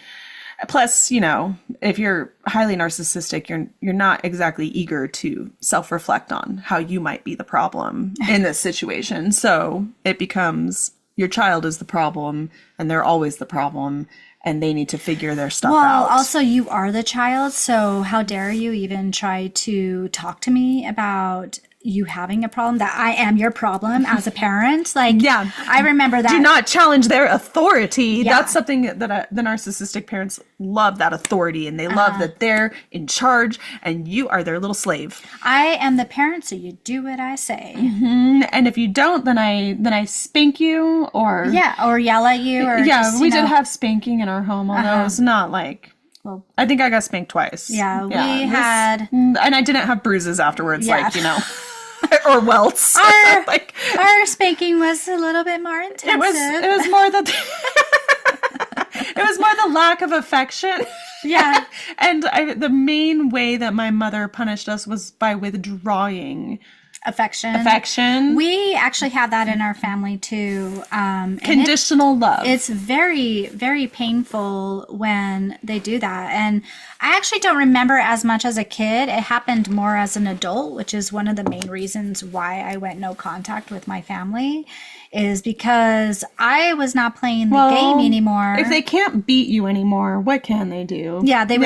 Plus, if you're highly narcissistic, you're not exactly eager to self-reflect on how you might be the problem in this situation. So it becomes your child is the problem, and they're always the problem, and they need to figure their stuff out. Well, also, you are the child, so how dare you even try to talk to me about you having a problem, that I am your problem as a parent. Like, yeah, I remember that. Do not challenge their authority. Yeah. That's something that the narcissistic parents love, that authority, and they love that they're in charge and you are their little slave. I am the parent, so you do what I say. Mm-hmm. And if you don't, then I spank you or yell at you. Or we did have spanking in our home, although it's not like. Well, I think I got spanked twice. Yeah, we had, and I didn't have bruises afterwards, or welts. Our spanking was a little bit more intensive. It was more the lack of affection. Yeah. And the main way that my mother punished us was by withdrawing affection. We actually have that in our family too. Conditional love. It's very, very painful when they do that. And I actually don't remember as much as a kid. It happened more as an adult, which is one of the main reasons why I went no contact with my family, is because I was not playing the game anymore. If they can't beat you anymore, what can they do? Yeah, they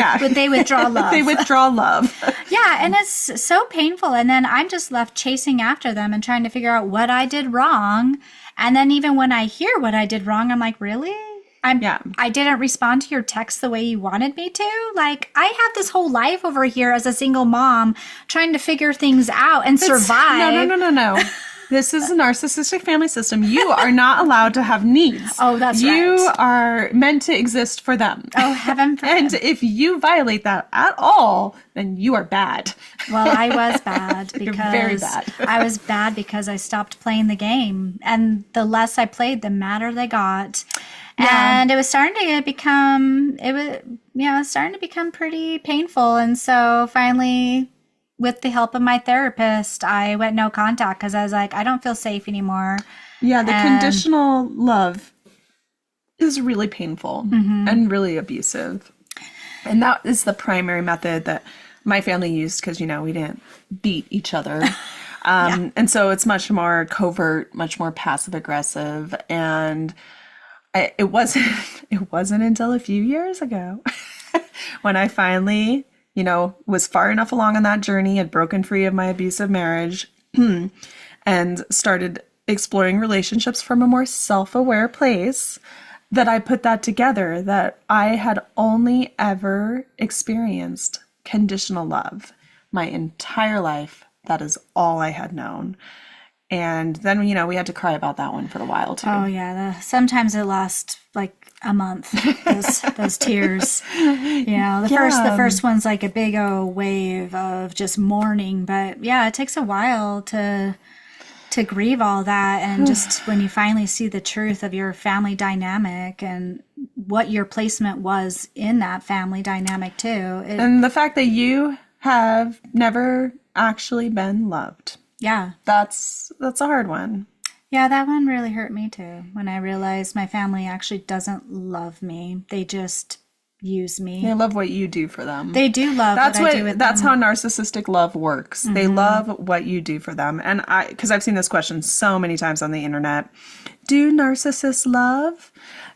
withdraw love. They withdraw love. Yeah, and it's so painful. And then I'm just left chasing after them and trying to figure out what I did wrong. And then even when I hear what I did wrong, I'm like, really? I didn't respond to your text the way you wanted me to. Like, I have this whole life over here as a single mom trying to figure things out and survive. No. This is a narcissistic family system. You are not allowed to have needs. Oh, that's right. You are meant to exist for them. Oh, heaven forbid. And if you violate that at all, then you are bad. Well, I was bad because You're very bad. I was bad because I stopped playing the game. And the less I played, the madder they got. And it was starting to become, starting to become pretty painful. And so finally, with the help of my therapist, I went no contact because I was like, I don't feel safe anymore. Yeah, the conditional love is really painful and really abusive. And that is the primary method that my family used because, we didn't beat each other. And so it's much more covert, much more passive aggressive. And it wasn't until a few years ago when I finally, was far enough along on that journey, had broken free of my abusive marriage and started exploring relationships from a more self-aware place, that I put that together, that I had only ever experienced conditional love my entire life. That is all I had known. And then, we had to cry about that one for a while too. Oh yeah. Sometimes it lasts like a month, those tears. The first one's like a big old wave of just mourning, but yeah, it takes a while to grieve all that. And just when you finally see the truth of your family dynamic and what your placement was in that family dynamic too. And the fact that you have never actually been loved. Yeah. That's a hard one. Yeah, that one really hurt me too. When I realized my family actually doesn't love me. They just use me. They love what you do for them. They do love what I do with them. That's how narcissistic love works. They love what you do for them. And because I've seen this question so many times on the internet. Do narcissists love?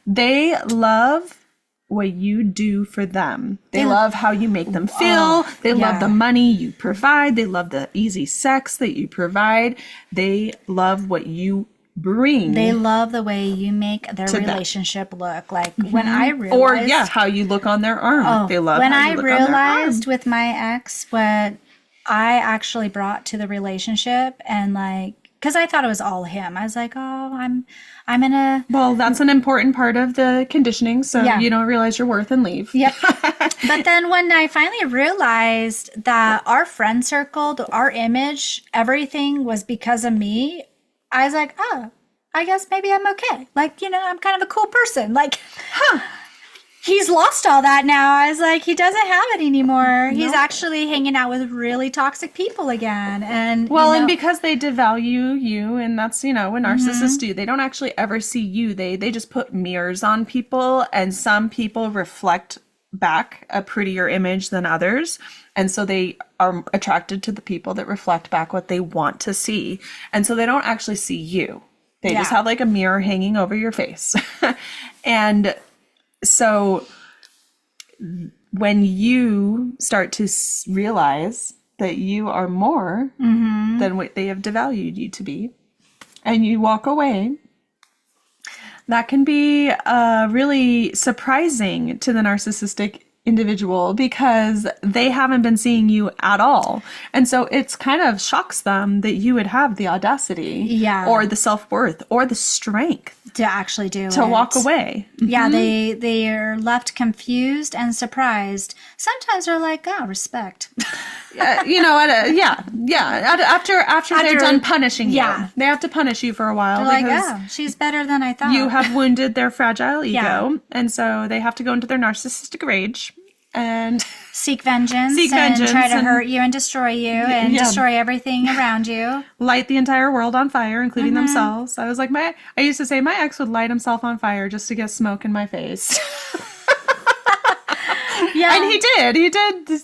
They love what you do for them. They love how you make them feel. They love the money you provide. They love the easy sex that you provide. They love what you bring. They love the way you make their relationship look. Like when I realized, how you look on their arm. They love when how I you look on their arm. realized with my ex what I actually brought to the relationship, and like, because I thought it was all him. I was like, I'm in a... Well, that's an important part of the conditioning, so you don't realize your worth and leave. Yep. But then when I finally realized that our friend circle, our image, everything was because of me, I was like, I guess maybe I'm okay. Like, I'm kind of a cool person. Like, he's lost all that now. I was like, he doesn't have it anymore. Nope. He's actually hanging out with really toxic people again. And and because they devalue you, and that's, what narcissists do. They don't actually ever see you. They just put mirrors on people, and some people reflect back a prettier image than others. And so they are attracted to the people that reflect back what they want to see. And so they don't actually see you. They just have like a mirror hanging over your face. And so when you start to realize that you are more than what they have devalued you to be, and you walk away, that can be really surprising to the narcissistic individual because they haven't been seeing you at all. And so it's kind of shocks them that you would have the audacity or the self-worth or the strength to actually do to walk away. Yeah, they are left confused and surprised. Sometimes they're like, respect. After they're done punishing you, they have to punish you for a while. They're like, she's better than I thought. You have wounded their fragile ego, and so they have to go into their narcissistic rage and seek vengeance and try to hurt you and destroy you and destroy everything around you. Light the entire world on fire, including themselves. I was like, I used to say my ex would light himself on fire just to get smoke in my face. And he did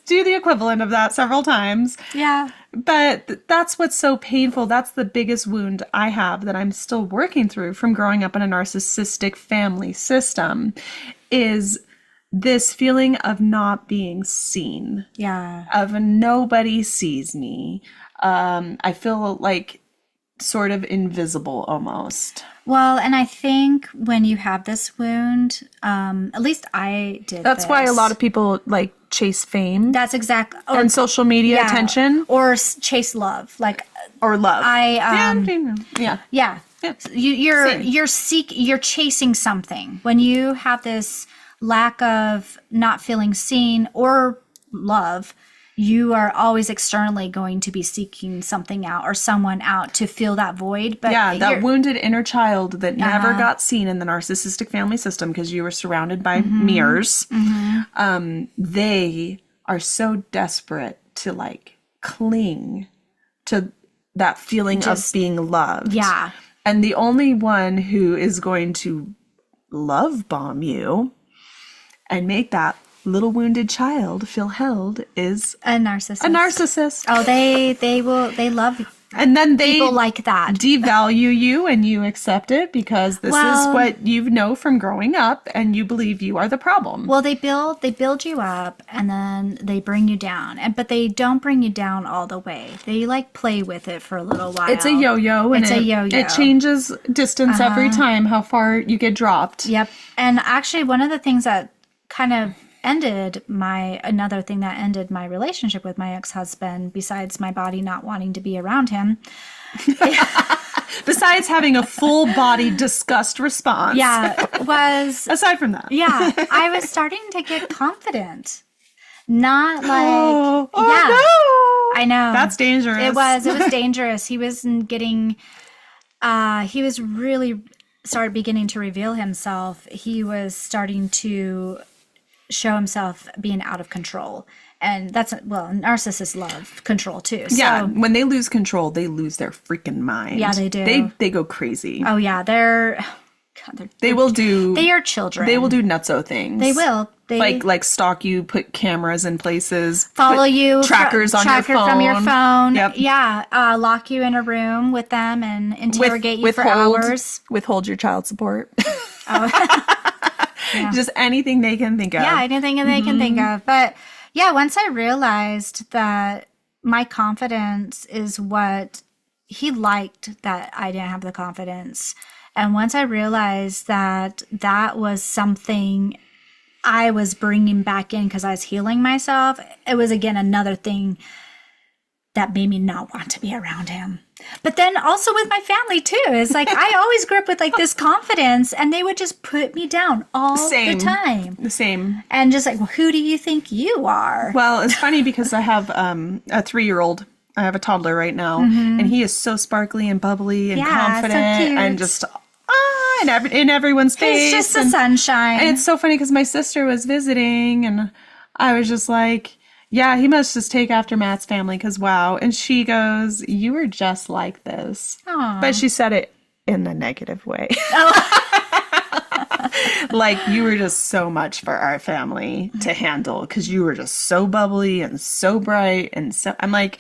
do the equivalent of that several times. Yeah. But that's what's so painful. That's the biggest wound I have that I'm still working through from growing up in a narcissistic family system, is this feeling of not being seen. Yeah. Of nobody sees me. I feel like sort of invisible almost. Well, and I think when you have this wound, at least I did. That's why a lot of people like chase fame. That's exactly. And social media attention. Or chase love. Or love. Yeah. You're chasing something. When you have this lack of not feeling seen or love, you are always externally going to be seeking something out or someone out to fill that void. But Yeah, that wounded inner child that never got seen in the narcissistic family system because you were surrounded by mirrors. They are so desperate to like cling to that feeling of being loved. Yeah. And the only one who is going to love bomb you and make that little wounded child feel held is a narcissist. A narcissist. Oh, they love and then they people like that. devalue you and you accept it because this is what you know from growing up and you believe you are the problem. Well, they build you up and then they bring you down. But they don't bring you down all the way. They like play with it for a little while. It's a yo-yo and it changes distance every time how far you get dropped. Yep. And actually one of the things that kind of ended my relationship with my ex-husband, besides my body not wanting to be around him, besides having a full body disgust response, was aside from that, I was starting to get confident, not like no. I know that's dangerous. It was dangerous. He was getting he was really started beginning to reveal himself. He was starting to show himself being out of control. And that's, narcissists love control too. So, yeah, when they lose control, they lose their freaking mind. Yeah, they do. They go crazy. Oh yeah, they are children. They will do nutso things. They will. Like stalk you, put cameras in places, follow you, trackers on your phone. From your phone. Yep. Yeah, lock you in a room with them and interrogate you for hours. Withhold your child support. Oh. Yeah. Just anything they can think of. Yeah, anything they can think of. But yeah, once I realized that my confidence is what he liked, that I didn't have the confidence. And once I realized that that was something I was bringing back in because I was healing myself, it was again another thing that made me not want to be around him. But then also with my family too, it's like I always grew up with like this confidence and they would just put me down all the time. The same. And just like, well, who do you think you are? Well, it's funny because I have a 3-year-old. I have a toddler right now and he is so sparkly and bubbly and confident so cute. and just in everyone's face. He's just the sunshine. And it's so funny because my sister was visiting and I was just like, yeah, he must just take after Matt's family because wow. And she goes, you were just like this. Aww. But she said it in a negative way. Oh. Like you were just so much for our family to handle because you were just so bubbly and so bright. And so I'm like,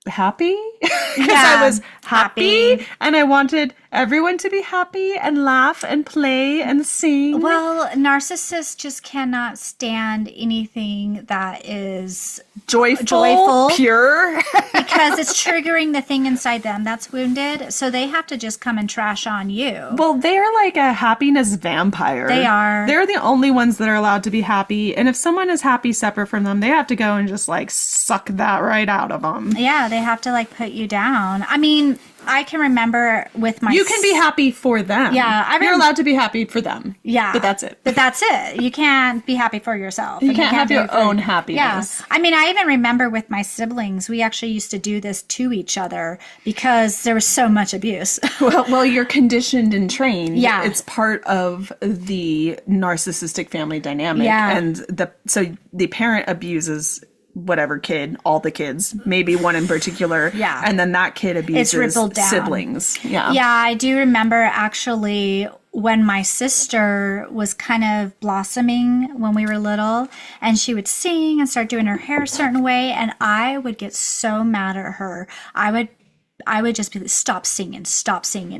happy? Because I was happy and I wanted everyone to be happy and laugh and play and sing. Well, narcissists just cannot stand anything that is joyful, pure. Because it's triggering the thing inside them that's wounded. So they have to just come and trash on you. Well, they're like a happiness vampire. They are. They're the only ones that are allowed to be happy. And if someone is happy separate from them, they have to go and just like suck that right out of them. Yeah, they have to like put you down. I mean, I can remember with my... You can be happy for them. Yeah. You're allowed to be happy for them. Yeah. But that's it. But that's it. You can't be happy for yourself. You can't have your own happiness. Yeah. I mean, I even remember with my siblings, we actually used to do this to each other because there was so much abuse. Well, you're conditioned and trained. Yeah. It's part of the narcissistic family dynamic. Yeah. And so the parent abuses whatever kid, all the kids, maybe one in particular. Yeah. And then that kid abuses rippled down. siblings. Yeah. Yeah, I do remember actually when my sister was kind of blossoming when we were little and she would sing and start doing her hair a certain way and I would get so mad at her. I would just be like, stop singing.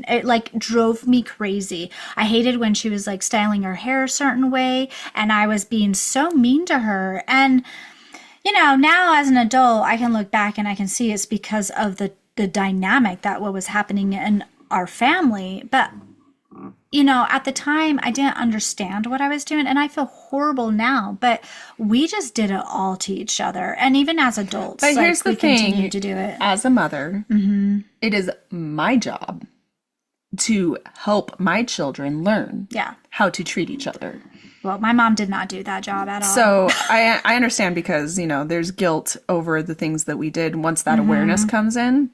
It like drove me crazy. I hated when she was like styling her hair a certain way and I was being so mean to her. And you know, now as an adult, I can look back and I can see it's because of the dynamic that what was happening in our family. But, you know, at the time, I didn't understand what I was doing. And I feel horrible now. But we just did it all to each other. And even as adults, but here's the thing, continue to do it. As a mother, it is my job to help my children learn how to treat each other. Well, my mom did not do that job at all. So I understand because, there's guilt over the things that we did once that awareness comes in.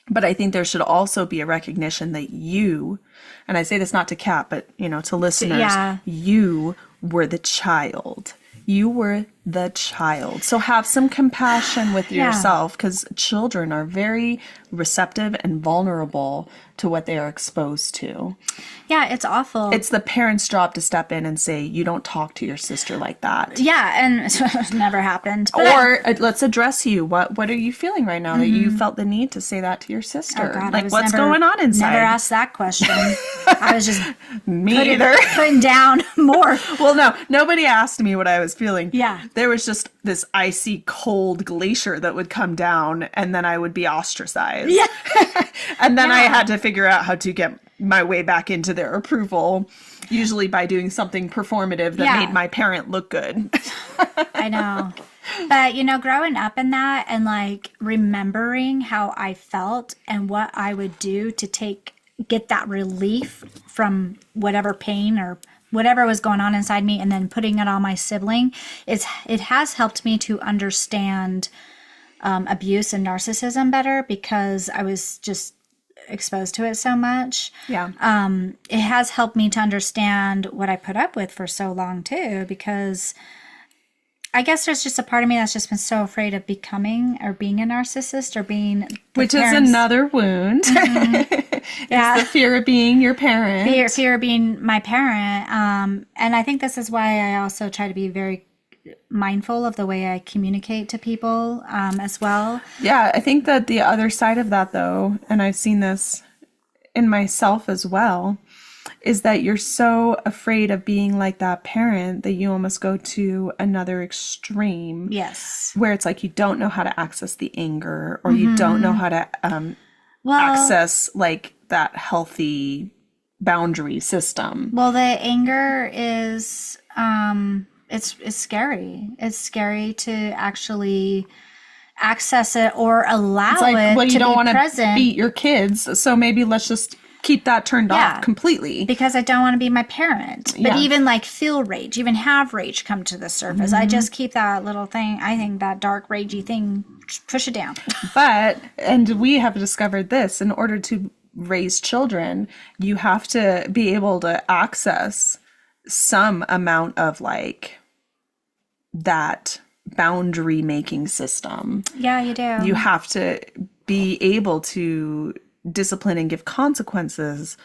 But I think there should also be a recognition that you, and I say this not to Kat, but, to listeners, you were the child. You were the child. So have some compassion with yourself, because children are very receptive and vulnerable to what they are exposed to. Yeah, it's awful. It's the parents' job to step in and say, you don't talk to your sister like that. Yeah, and it never happened. Or let's address you. What are you feeling right now that you felt the need to say that to your sister? Oh, God, like, what's going on inside? Never asked that question. I was just either. putting down more. Well, no, nobody asked me what I was feeling. Yeah. There was just this icy cold glacier that would come down, and then I would be ostracized. Yeah. And then I had to figure out how to get my way back into their approval, usually by doing something performative that made my parent look good. I know. But, growing up in that and like remembering how I felt and what I would do to get that relief from whatever pain or whatever was going on inside me, and then putting it on my sibling, it has helped me to understand abuse and narcissism better, because I was just exposed to it so much. Yeah. It has helped me to understand what I put up with for so long too, because I guess there's just a part of me that's just been so afraid of becoming or being a narcissist or being Which is another wound. Yeah. It's the fear of being your parent. Fear of being my parent. And I think this is why I also try to be very mindful of the way I communicate to people as well. Yeah, I think that the other side of that, though, and I've seen this in myself as well, is that you're so afraid of being like that parent that you almost go to another extreme. Yes. Where it's like you don't know how to access the anger, or you don't know how to access like that healthy boundary system. Well, the anger is it's scary. It's scary to actually access it or allow It's like, it well, you to don't be want to present. beat your kids, so maybe let's just keep that turned off completely. Because I don't want to be my parent. But Yeah. even like feel rage, even have rage come to the surface. I just keep that little thing, I think that dark ragey thing, just push it down. And we have discovered this, in order to raise children, you have to be able to access some amount of like that boundary making system. Yeah, you do. You have to be able to discipline and give consequences.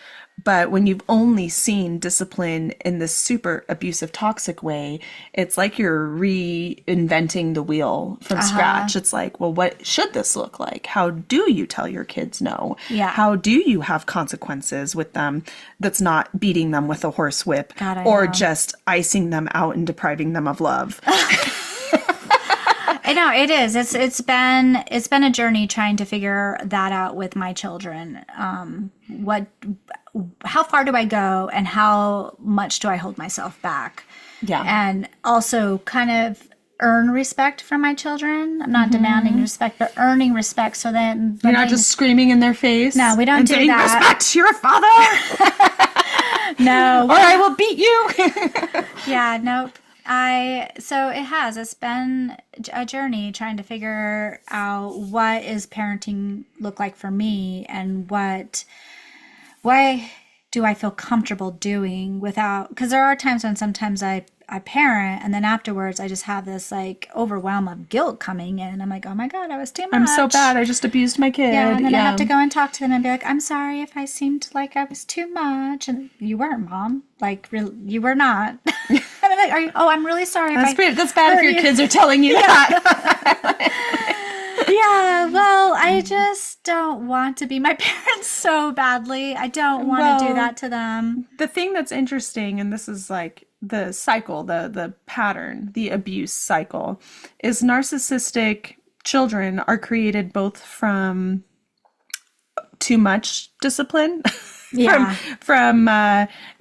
But when you've only seen discipline in this super abusive, toxic way, it's like you're reinventing the wheel from scratch. It's like, well, what should this look like? How do you tell your kids no? Yeah. How do you have consequences with them that's not beating them with a horse whip, God, I or know. just icing them out and depriving them of love? I know it is. It's been a journey trying to figure that out with my children. How far do I go, and how much do I hold myself back? Yeah. And also kind of earn respect from my children. I'm not demanding respect, but earning respect, so that You're not just screaming in their face. No, we don't and do saying, that. Respect your father, no. or I will beat you. Yeah, nope. It's been a journey trying to figure out what is parenting look like for me, and why do I feel comfortable doing without, because there are times when sometimes I parent, and then afterwards I just have this like overwhelm of guilt coming in. I'm like, oh my God, I was too much. I'm so bad. I just abused my kid. Yeah, and then I have to go and talk to them and be like, I'm sorry if I seemed like I was too much. And you weren't, Mom. Like, you were not. And I'm like, I'm really sorry. That's bad if your kids are telling you that. Yeah, well, I just don't want to be my parents so badly. I don't want to do that to them. The thing that's interesting, and this is like the cycle, the pattern, the abuse cycle, is narcissistic children are created both from too much discipline, Yeah. from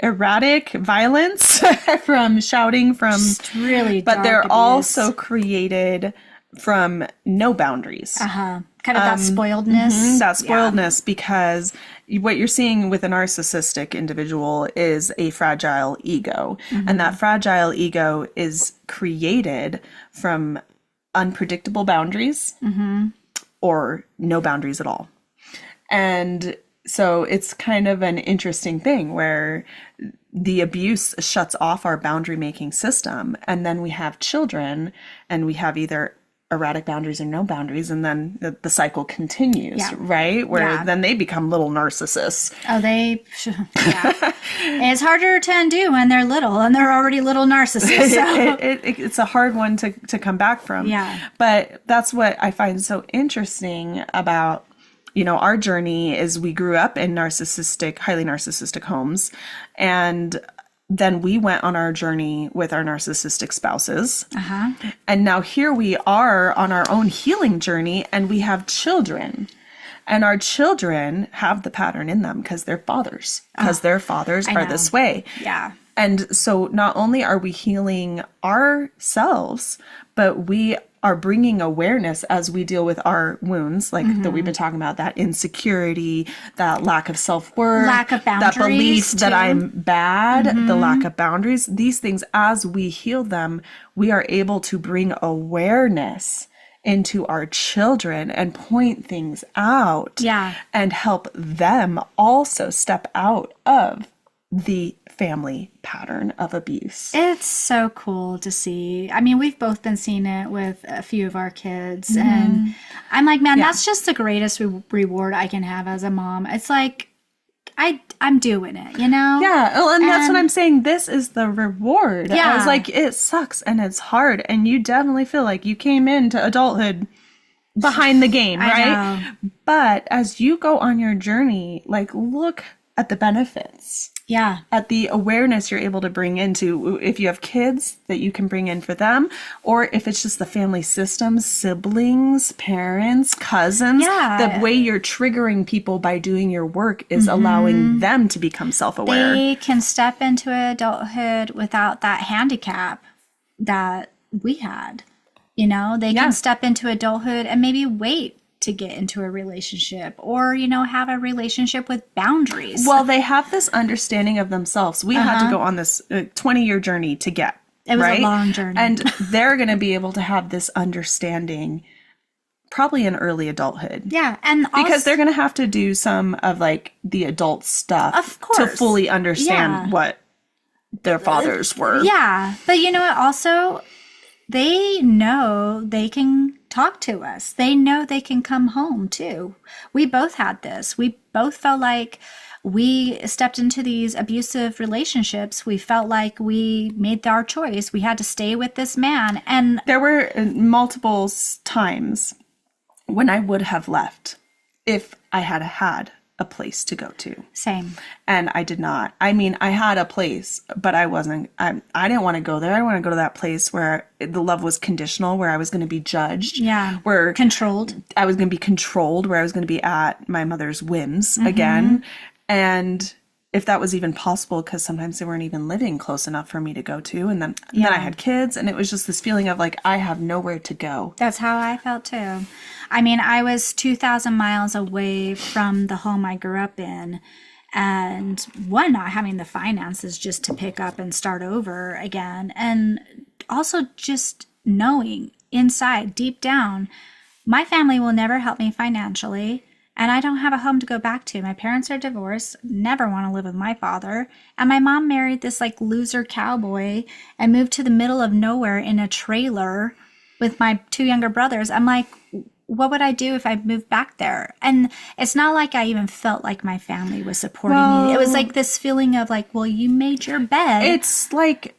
erratic violence, from shouting, from Just really but dark they're abuse. also created from no boundaries. kind of that spoiledness. That spoiledness, because what you're seeing with a narcissistic individual is a fragile ego. And that fragile ego is created from unpredictable boundaries or no boundaries at all. And so it's kind of an interesting thing where the abuse shuts off our boundary making system. And then we have children and we have either erratic boundaries or no boundaries. And then the cycle continues, right? Where then they become little narcissists. Oh, it's harder to undo when they're little and they're already little narcissists. So. It's a hard one to come back from. Yeah. But that's what I find so interesting about, you know, our journey is we grew up in highly narcissistic homes. And then we went on our journey with our narcissistic spouses. And now here we are on our own healing journey and we have children. And our children have the pattern in them because they're fathers. Because their fathers are this way. Yeah. And so not only are we healing ourselves, but we are bringing awareness as we deal with our wounds, like that we've been talking about, that insecurity, that lack of self-worth, lack of boundaries, that belief that I'm bad, the lack of boundaries. These things, as we heal them, we are able to bring awareness into our children and point things out and help them also step out of the family pattern of abuse. It's so cool to see. I mean, we've both been seeing it with a few of our kids. And I'm like, man, that's just the greatest reward I can have as a mom. It's like, I'm doing it, you know? Yeah. Well, and that's what I'm saying. This is the reward. Yeah. I was like, it sucks and it's hard. And you definitely feel like you came into adulthood behind the game, right? But as you go on your journey, like, look at the benefits. Yeah. At the awareness you're able to bring into, if you have kids that you can bring in for them, or if it's just the family system, siblings, parents, cousins, the way you're triggering people by doing your work is allowing them to become self-aware. They can step into adulthood without that handicap that we had. You know, they can step into adulthood and maybe wait to get into a relationship, or, you know, have a relationship with boundaries. Well, they have this understanding of themselves. We had to go on this 20-year journey to get. It was a long journey. And they're going to be able to have this understanding probably in early adulthood. Yeah. And because they're going to have to do some of like the adult stuff of course, to fully understand what their fathers were. Yeah. But you know what? Also, they know they can talk to us. They know they can come home too. We both had this. We both felt like we stepped into these abusive relationships. We felt like we made our choice. We had to stay with this man. And there were multiple times when I would have left if I had had a place to go to. Same. And I did not. I mean, I had a place, but I didn't want to go there. I want to go to that place where the love was conditional, where I was going to be judged. Yeah. Where controlled. I was going to be controlled, where I was going to be at my mother's whims again. And if that was even possible, because sometimes they weren't even living close enough for me to go to. And then I had kids, and it was just this feeling of like, I have nowhere to go. That's how I felt too. I mean, I was 2,000 miles away from the home I grew up in, and not having the finances just to pick up and start over again. And also just knowing inside, deep down, my family will never help me financially. And I don't have a home to go back to. My parents are divorced, never want to live with my father. And my mom married this like loser cowboy and moved to the middle of nowhere in a trailer with my two younger brothers. I'm like, what would I do if I moved back there? And it's not like I even felt like my family was supporting me. It was like this feeling of like, well, you made your bed. It's like,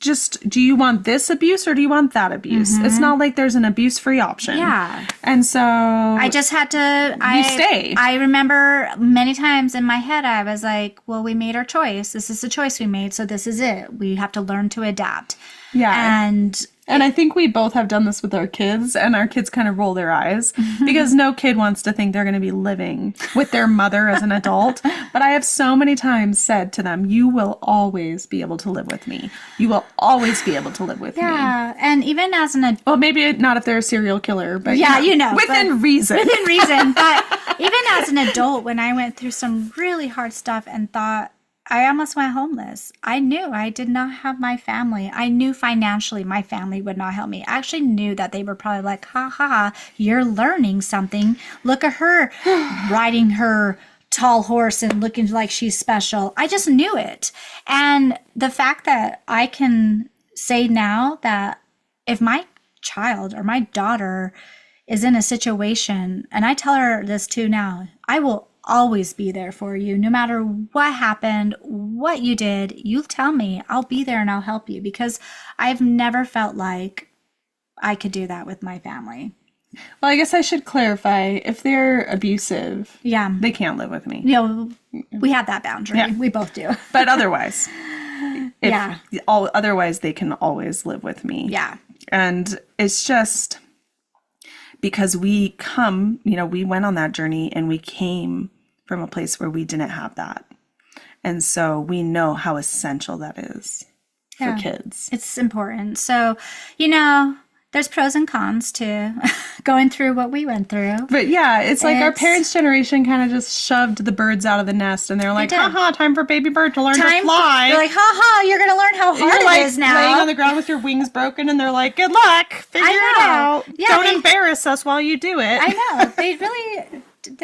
just, do you want this abuse or do you want that abuse? It's not like there's an abuse-free option. Yeah. And so I just had to, stay. I remember many times in my head, I was like, well, we made our choice. This is the choice we made. So this is it. We have to learn to adapt. Yeah. And And I think we both have done this with our kids, and our kids kind of roll their eyes because no kid wants to think they're going to be living with their mother as an adult. But I have so many times said to them, you will always be able to live with me. You will always be able to live with me. Yeah. And even as an adult. Well, maybe not if they're a serial killer, but yeah, within reason. Within reason. But even as an adult, when I went through some really hard stuff and thought, I almost went homeless. I knew I did not have my family. I knew financially my family would not help me. I actually knew that they were probably like, ha ha, you're learning something. Look at her riding her tall horse and looking like she's special. I just knew it. And the fact that I can say now that if my child or my daughter is in a situation, and I tell her this too now, I will always be there for you. No matter what happened, what you did, you tell me. I'll be there and I'll help you, because I've never felt like I could do that with my family. Well, I guess I should clarify. If they're abusive, Yeah. they can't live with me. You know, we have that boundary. Yeah. We both do. But otherwise, Yeah. otherwise they can always live with me. Yeah. And it's just because we went on that journey and we came from a place where we didn't have that. And so we know how essential that is for kids. It's important. So, there's pros and cons to going through what we went through. But yeah, it's like our parents' generation kind of just shoved the birds out of the nest, and they're like, haha, time for baby bird to learn to fly. You're like, haha, you're going to learn how hard it is now. Laying on the ground with your wings broken, and they're like, good luck, figure it out. Yeah, Don't embarrass us while you do it. I know. They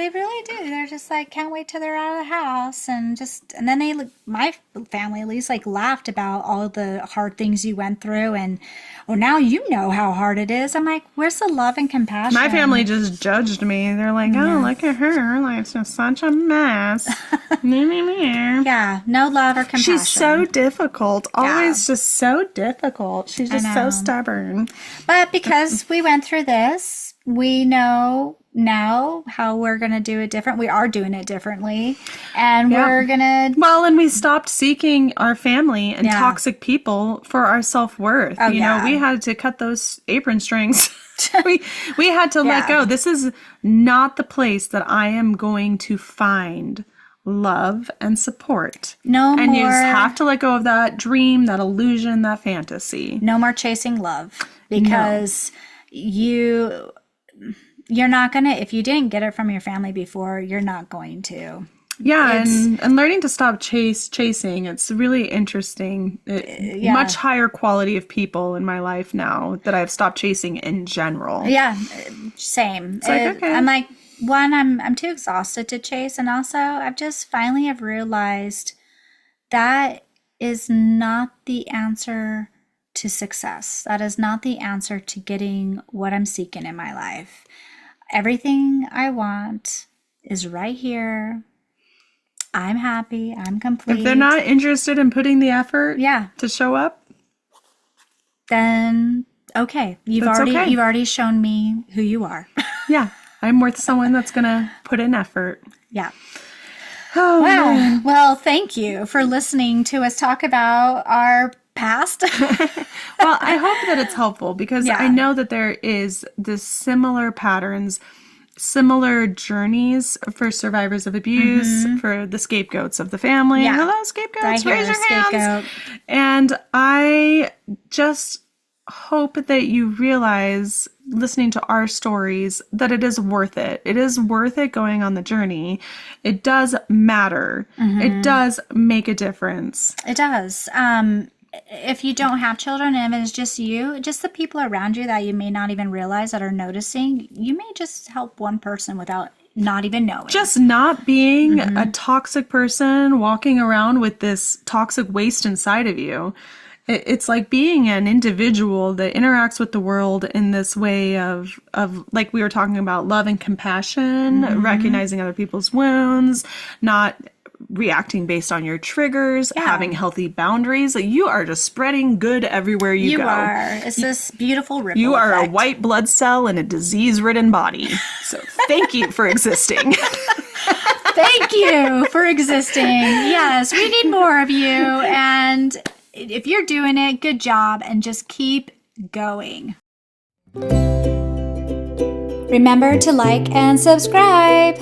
really do. They're just like, can't wait till they're out of the house. And then my family at least laughed about all the hard things you went through. And, now you know how hard it is. I'm like, where's the love and compassion? My family just judged me. They're like, oh, look at her. Her life's just such a mess. Yeah, no love or compassion. She's so difficult. Always just so difficult. She's just so stubborn. But because we went through this, we know now how we're going to do it different. We are doing it differently. And we're going to... Well, and we stopped seeking our family and toxic people for our self-worth. Oh, you know, we had to cut those apron strings. we had to let go. This is not the place that I am going to find love and support. And you just have to let go of that dream, that illusion, that fantasy. No more chasing love, because you're not going to, if you didn't get it from your family before, you're not going to. Yeah, and learning to stop chasing, it's really interesting. Much higher quality of people in my life now that I've stopped chasing in general. Yeah, same. It's like, okay. I'm like, one, I'm too exhausted to chase, and also I've just finally have realized that is not the answer to success. That is not the answer to getting what I'm seeking in my life. Everything I want is right here. I'm happy. I'm complete. If they're not interested in putting the effort to show up, then okay. You've already shown me who you are. Yeah. I'm worth someone that's going to put in effort. Yeah. Oh, wow. man. Well, thank you for listening to us talk about our past. Well, I hope that it's helpful, because I know that there is this similar patterns, similar journeys for survivors of abuse, for the scapegoats of the family. Yeah. Hello, scapegoats, Right here, raise your scapegoat. hands. And I just hope that you realize, listening to our stories, that it is worth it. It is worth it going on the journey. It does matter. It does make a difference. It does. If you don't have children, and if it's just you, just the people around you that you may not even realize that are noticing, you may just help one person without not even knowing. Just not being a toxic person walking around with this toxic waste inside of you. It's like being an individual that interacts with the world in this way of like we were talking about, love and compassion, recognizing other people's wounds, not reacting based on your triggers, having healthy boundaries. Like, you are just spreading good everywhere you go. You are. It's this beautiful ripple You are effect. a white blood cell in a disease-ridden body. So thank you for existing. Thank you for existing. Yes, we need more of you. And if you're doing it, good job. And just keep going. Remember to like and subscribe.